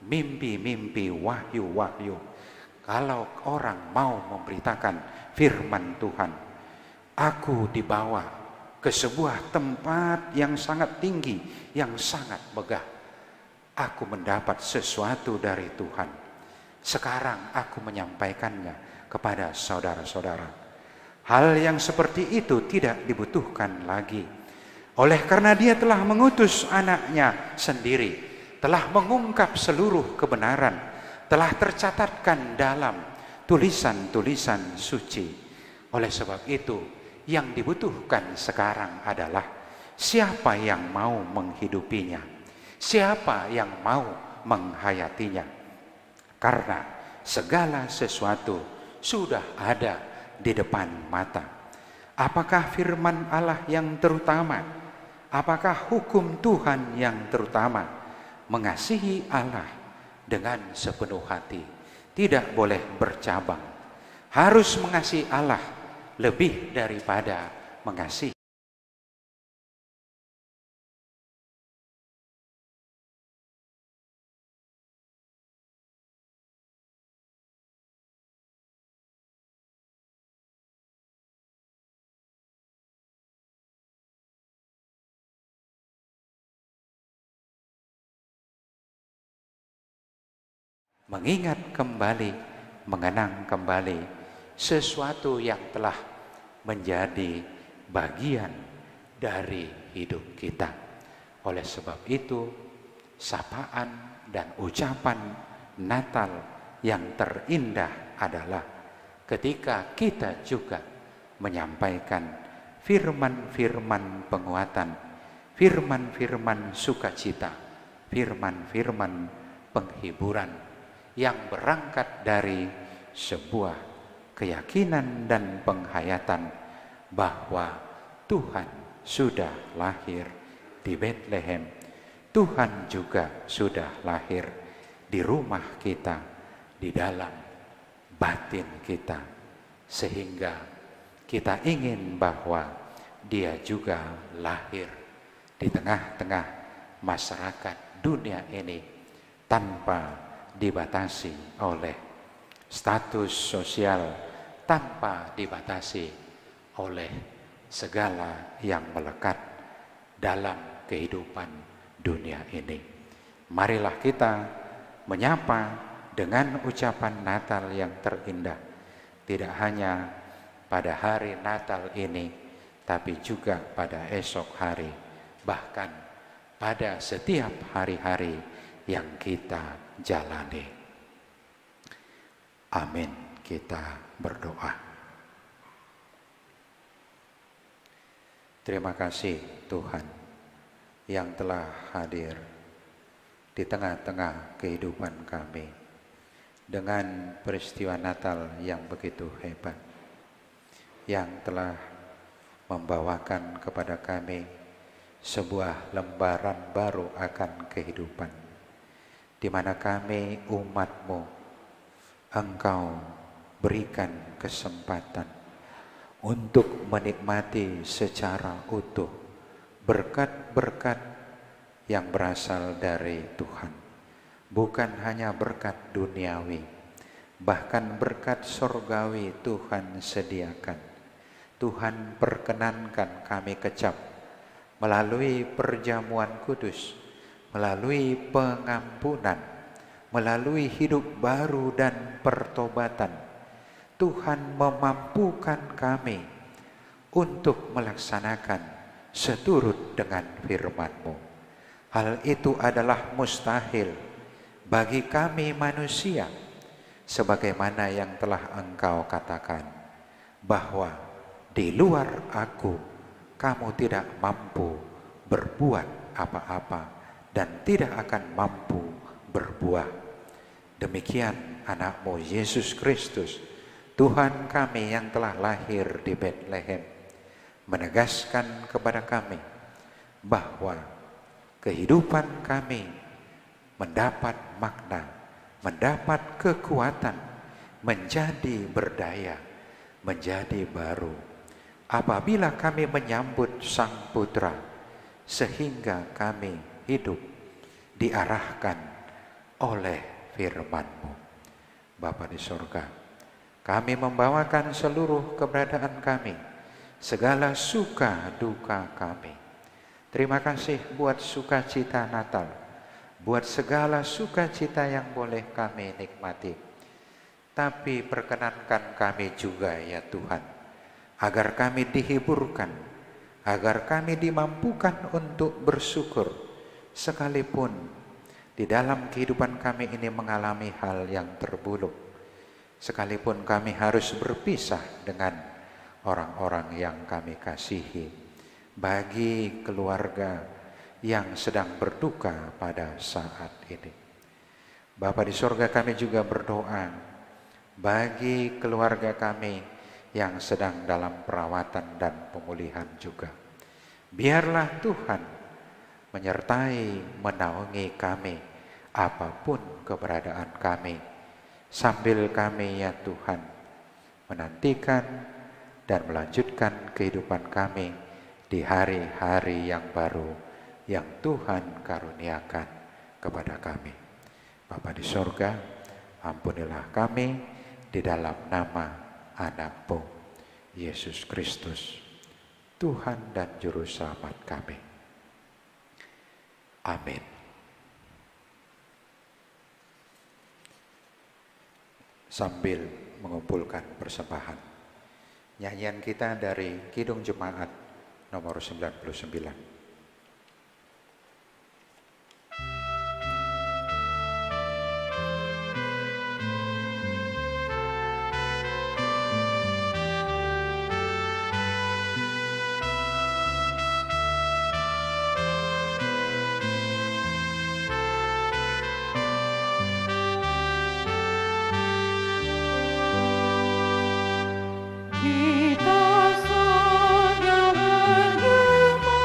[SPEAKER 4] mimpi-mimpi, wahyu-wahyu. Kalau orang mau memberitakan firman Tuhan, aku dibawa ke sebuah tempat yang sangat tinggi, yang sangat megah. Aku mendapat sesuatu dari Tuhan. Sekarang aku menyampaikannya kepada saudara-saudara. Hal yang seperti itu tidak dibutuhkan lagi. Oleh karena Dia telah mengutus anaknya sendiri, telah mengungkap seluruh kebenaran, telah tercatatkan dalam tulisan-tulisan suci. Oleh sebab itu, yang dibutuhkan sekarang adalah siapa yang mau menghidupinya, siapa yang mau menghayatinya. Karena segala sesuatu sudah ada di depan mata. Apakah firman Allah yang terutama? Apakah hukum Tuhan yang terutama? Mengasihi Allah dengan sepenuh hati, tidak boleh bercabang. Harus mengasihi Allah lebih daripada mengasihi. Mengingat kembali, mengenang kembali sesuatu yang telah menjadi bagian dari hidup kita. Oleh sebab itu, sapaan dan ucapan Natal yang terindah adalah ketika kita juga menyampaikan firman-firman penguatan, firman-firman sukacita, firman-firman penghiburan yang berangkat dari sebuah keyakinan dan penghayatan bahwa Tuhan sudah lahir di Bethlehem. Tuhan juga sudah lahir di rumah kita, di dalam batin kita, sehingga kita ingin bahwa Dia juga lahir di tengah-tengah masyarakat dunia ini tanpa dibatasi oleh status sosial, tanpa dibatasi oleh segala yang melekat dalam kehidupan dunia ini. Marilah kita menyapa dengan ucapan Natal yang terindah, tidak hanya pada hari Natal ini, tapi juga pada esok hari, bahkan pada setiap hari-hari yang kita jalani. Amin. Kita berdoa. Terima kasih Tuhan yang telah hadir di tengah-tengah kehidupan kami dengan peristiwa Natal yang begitu hebat, yang telah membawakan kepada kami sebuah lembaran baru akan kehidupan, di mana kami umat-Mu, Engkau berikan kesempatan untuk menikmati secara utuh berkat-berkat yang berasal dari Tuhan. Bukan hanya berkat duniawi, bahkan berkat surgawi Tuhan sediakan. Tuhan perkenankan kami kecap melalui perjamuan kudus, melalui pengampunan, melalui hidup baru dan pertobatan. Tuhan memampukan kami untuk melaksanakan seturut dengan firman-Mu. Hal itu adalah mustahil bagi kami manusia, sebagaimana yang telah Engkau katakan, bahwa di luar Aku kamu tidak mampu berbuat apa-apa dan tidak akan mampu berbuah. Demikian anak-Mu Yesus Kristus, Tuhan kami yang telah lahir di Bethlehem, menegaskan kepada kami bahwa kehidupan kami mendapat makna, mendapat kekuatan, menjadi berdaya, menjadi baru apabila kami menyambut Sang Putra, sehingga kami hidup diarahkan oleh firman-Mu. Bapa di sorga, kami membawakan seluruh keberadaan kami, segala suka duka kami. Terima kasih buat sukacita Natal, buat segala sukacita yang boleh kami nikmati. Tapi perkenankan kami juga ya Tuhan, agar kami dihiburkan, agar kami dimampukan untuk bersyukur, sekalipun di dalam kehidupan kami ini mengalami hal yang terburuk, sekalipun kami harus berpisah dengan orang-orang yang kami kasihi, bagi keluarga yang sedang berduka pada saat ini. Bapa di sorga, kami juga berdoa bagi keluarga kami yang sedang dalam perawatan dan pemulihan juga. Biarlah Tuhan menyertai, menaungi kami apapun keberadaan kami, sambil kami ya Tuhan menantikan dan melanjutkan kehidupan kami di hari-hari yang baru yang Tuhan karuniakan kepada kami. Bapa di sorga, ampunilah kami di dalam nama Anak-Mu, Yesus Kristus, Tuhan dan Juru Selamat kami. Amin. Sambil mengumpulkan persembahan, nyanyian kita dari Kidung Jemaat nomor 99.
[SPEAKER 5] Kita saja bergema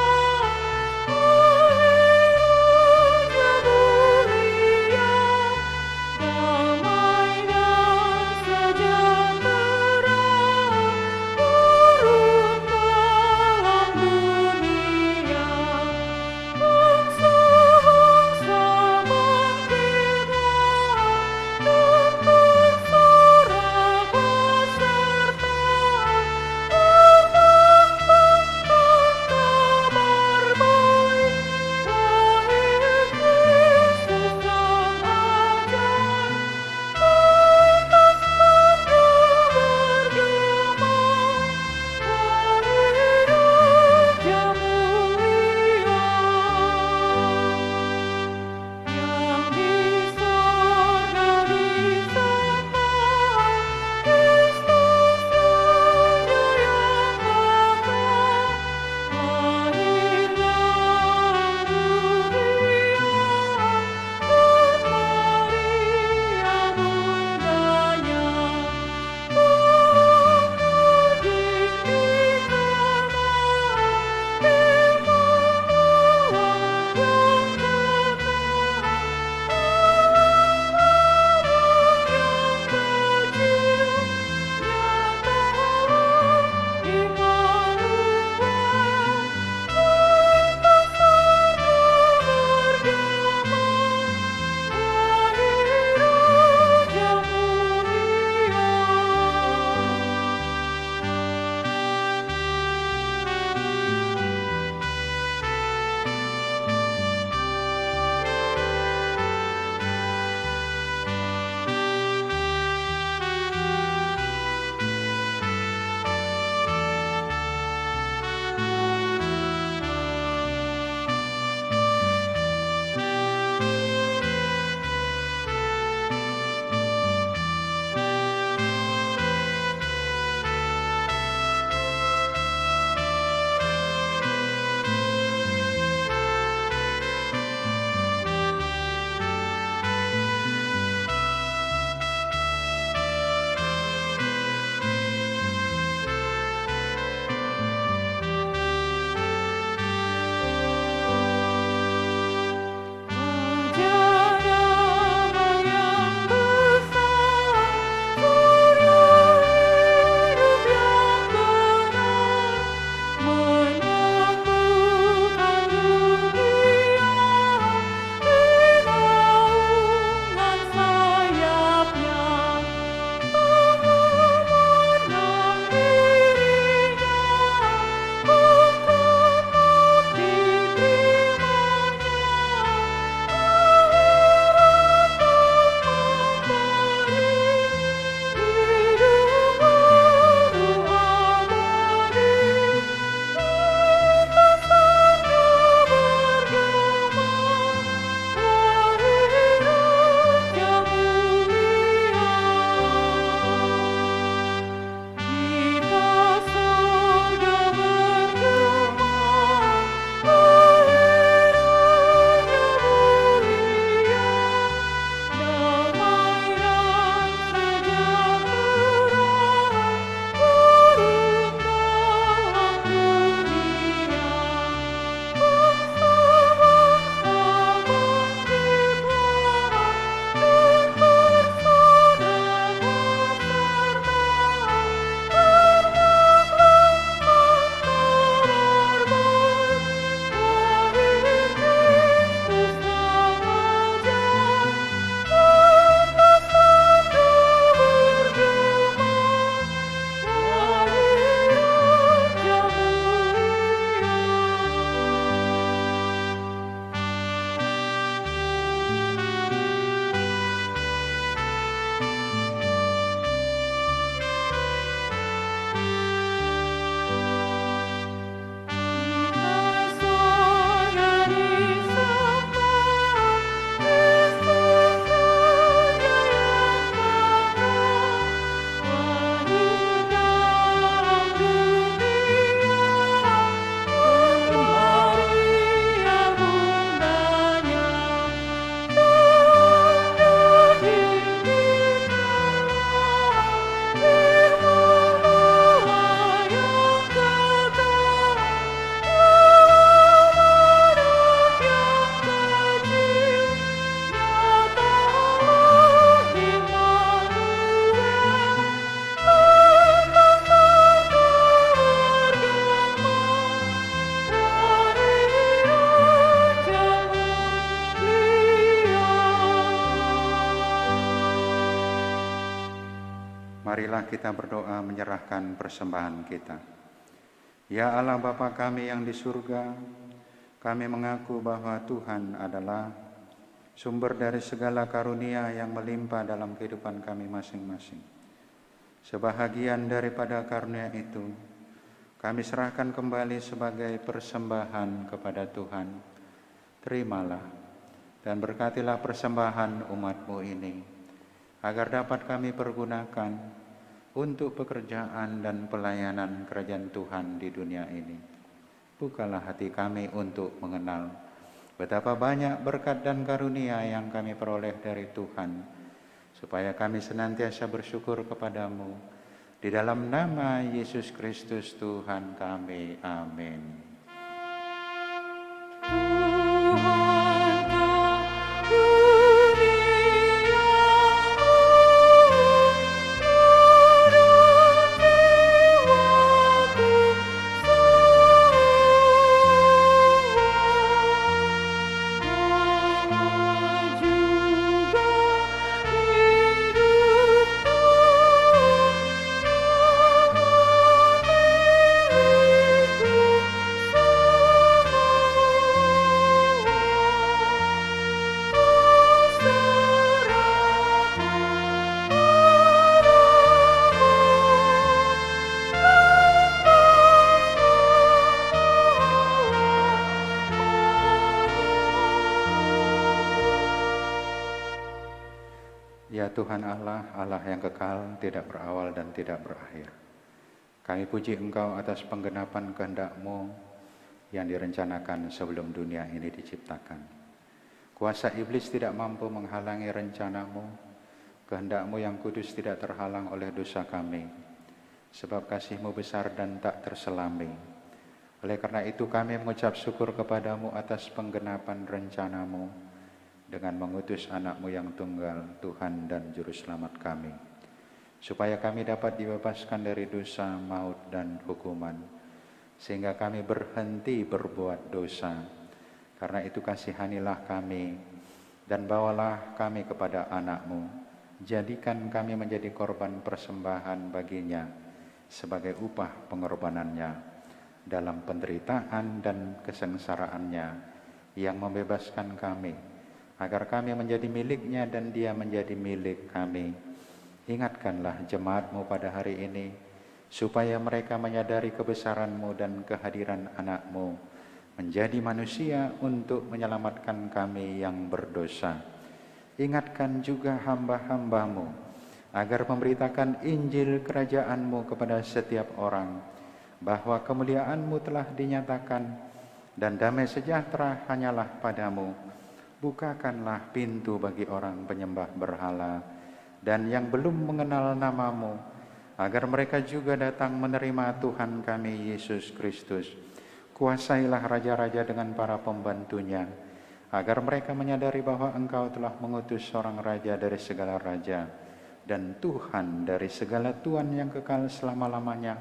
[SPEAKER 4] Marilah kita berdoa menyerahkan persembahan kita. Ya Allah Bapa kami yang di surga, kami mengaku bahwa Tuhan adalah sumber dari segala karunia yang melimpah dalam kehidupan kami masing-masing. Sebahagian daripada karunia itu, kami serahkan kembali sebagai persembahan kepada Tuhan. Terimalah dan berkatilah persembahan umat-Mu ini, agar dapat kami pergunakan untuk pekerjaan dan pelayanan kerajaan Tuhan di dunia ini. Bukalah hati kami untuk mengenal betapa banyak berkat dan karunia yang kami peroleh dari Tuhan, supaya kami senantiasa bersyukur kepadamu. Di dalam nama Yesus Kristus Tuhan kami, amin. Tuhan Allah, Allah yang kekal, tidak berawal dan tidak berakhir. Kami puji Engkau atas penggenapan kehendak-Mu yang direncanakan sebelum dunia ini diciptakan. Kuasa iblis tidak mampu menghalangi rencana-Mu, kehendak-Mu yang kudus tidak terhalang oleh dosa kami, sebab kasih-Mu besar dan tak terselami. Oleh karena itu kami mengucap syukur kepadamu atas penggenapan rencana-Mu, dengan mengutus anak-Mu yang tunggal, Tuhan dan Juru Selamat kami, supaya kami dapat dibebaskan dari dosa, maut, dan hukuman, sehingga kami berhenti berbuat dosa. Karena itu kasihanilah kami, dan bawalah kami kepada anak-Mu. Jadikan kami menjadi korban persembahan baginya, sebagai upah pengorbanannya, dalam penderitaan dan kesengsaraannya, yang membebaskan kami, agar kami menjadi miliknya dan dia menjadi milik kami. Ingatkanlah jemaat-Mu pada hari ini, supaya mereka menyadari kebesaran-Mu dan kehadiran anak-Mu, menjadi manusia untuk menyelamatkan kami yang berdosa. Ingatkan juga hamba-hamba-Mu, agar memberitakan Injil kerajaan-Mu kepada setiap orang, bahwa kemuliaan-Mu telah dinyatakan, dan damai sejahtera hanyalah padamu. Bukakanlah pintu bagi orang penyembah berhala dan yang belum mengenal nama-Mu, agar mereka juga datang menerima Tuhan kami Yesus Kristus. Kuasailah raja-raja dengan para pembantunya, agar mereka menyadari bahwa Engkau telah mengutus seorang raja dari segala raja dan Tuhan dari segala Tuhan yang kekal selama-lamanya.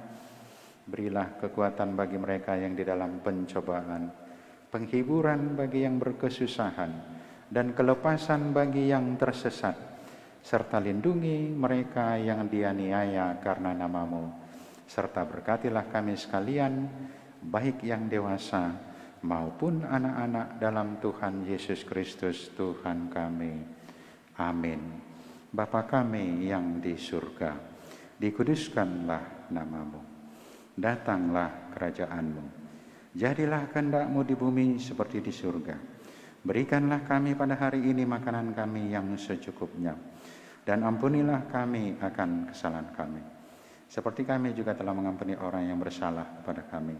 [SPEAKER 4] Berilah kekuatan bagi mereka yang di dalam pencobaan, penghiburan bagi yang berkesusahan, dan kelepasan bagi yang tersesat, serta lindungi mereka yang dianiaya karena nama-Mu. Serta berkatilah kami sekalian, baik yang dewasa maupun anak-anak, dalam Tuhan Yesus Kristus Tuhan kami. Amin. Bapa kami yang di surga, dikuduskanlah nama-Mu. Datanglah kerajaan-Mu. Jadilah kehendak-Mu di bumi seperti di surga. Berikanlah kami pada hari ini makanan kami yang secukupnya. Dan ampunilah kami akan kesalahan kami, seperti kami juga telah mengampuni orang yang bersalah kepada kami.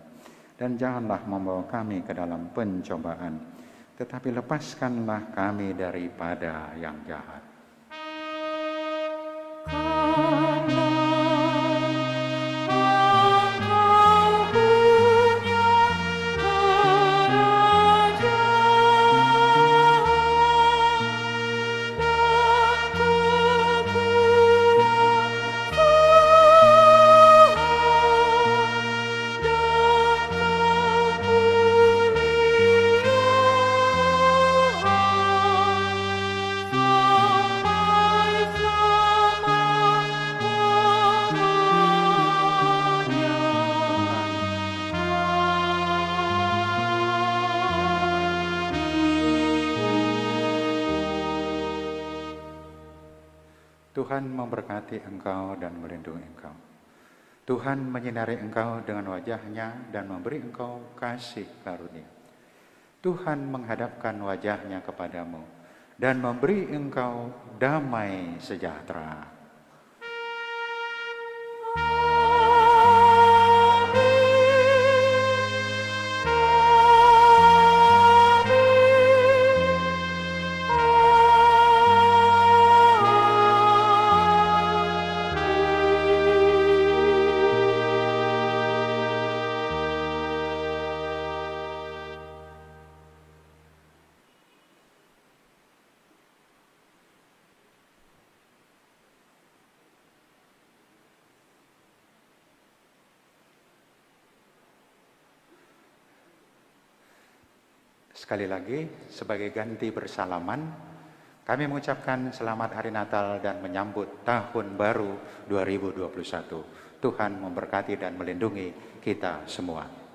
[SPEAKER 4] Dan janganlah membawa kami ke dalam pencobaan, tetapi lepaskanlah kami daripada yang jahat. Tuhan memberkati engkau dan melindungi engkau. Tuhan menyinari engkau dengan wajah-Nya dan memberi engkau kasih karunia. Tuhan menghadapkan wajah-Nya kepadamu dan memberi engkau damai sejahtera. Sekali lagi, sebagai ganti bersalaman, kami mengucapkan selamat Hari Natal dan menyambut Tahun Baru 2021. Tuhan memberkati dan melindungi kita semua.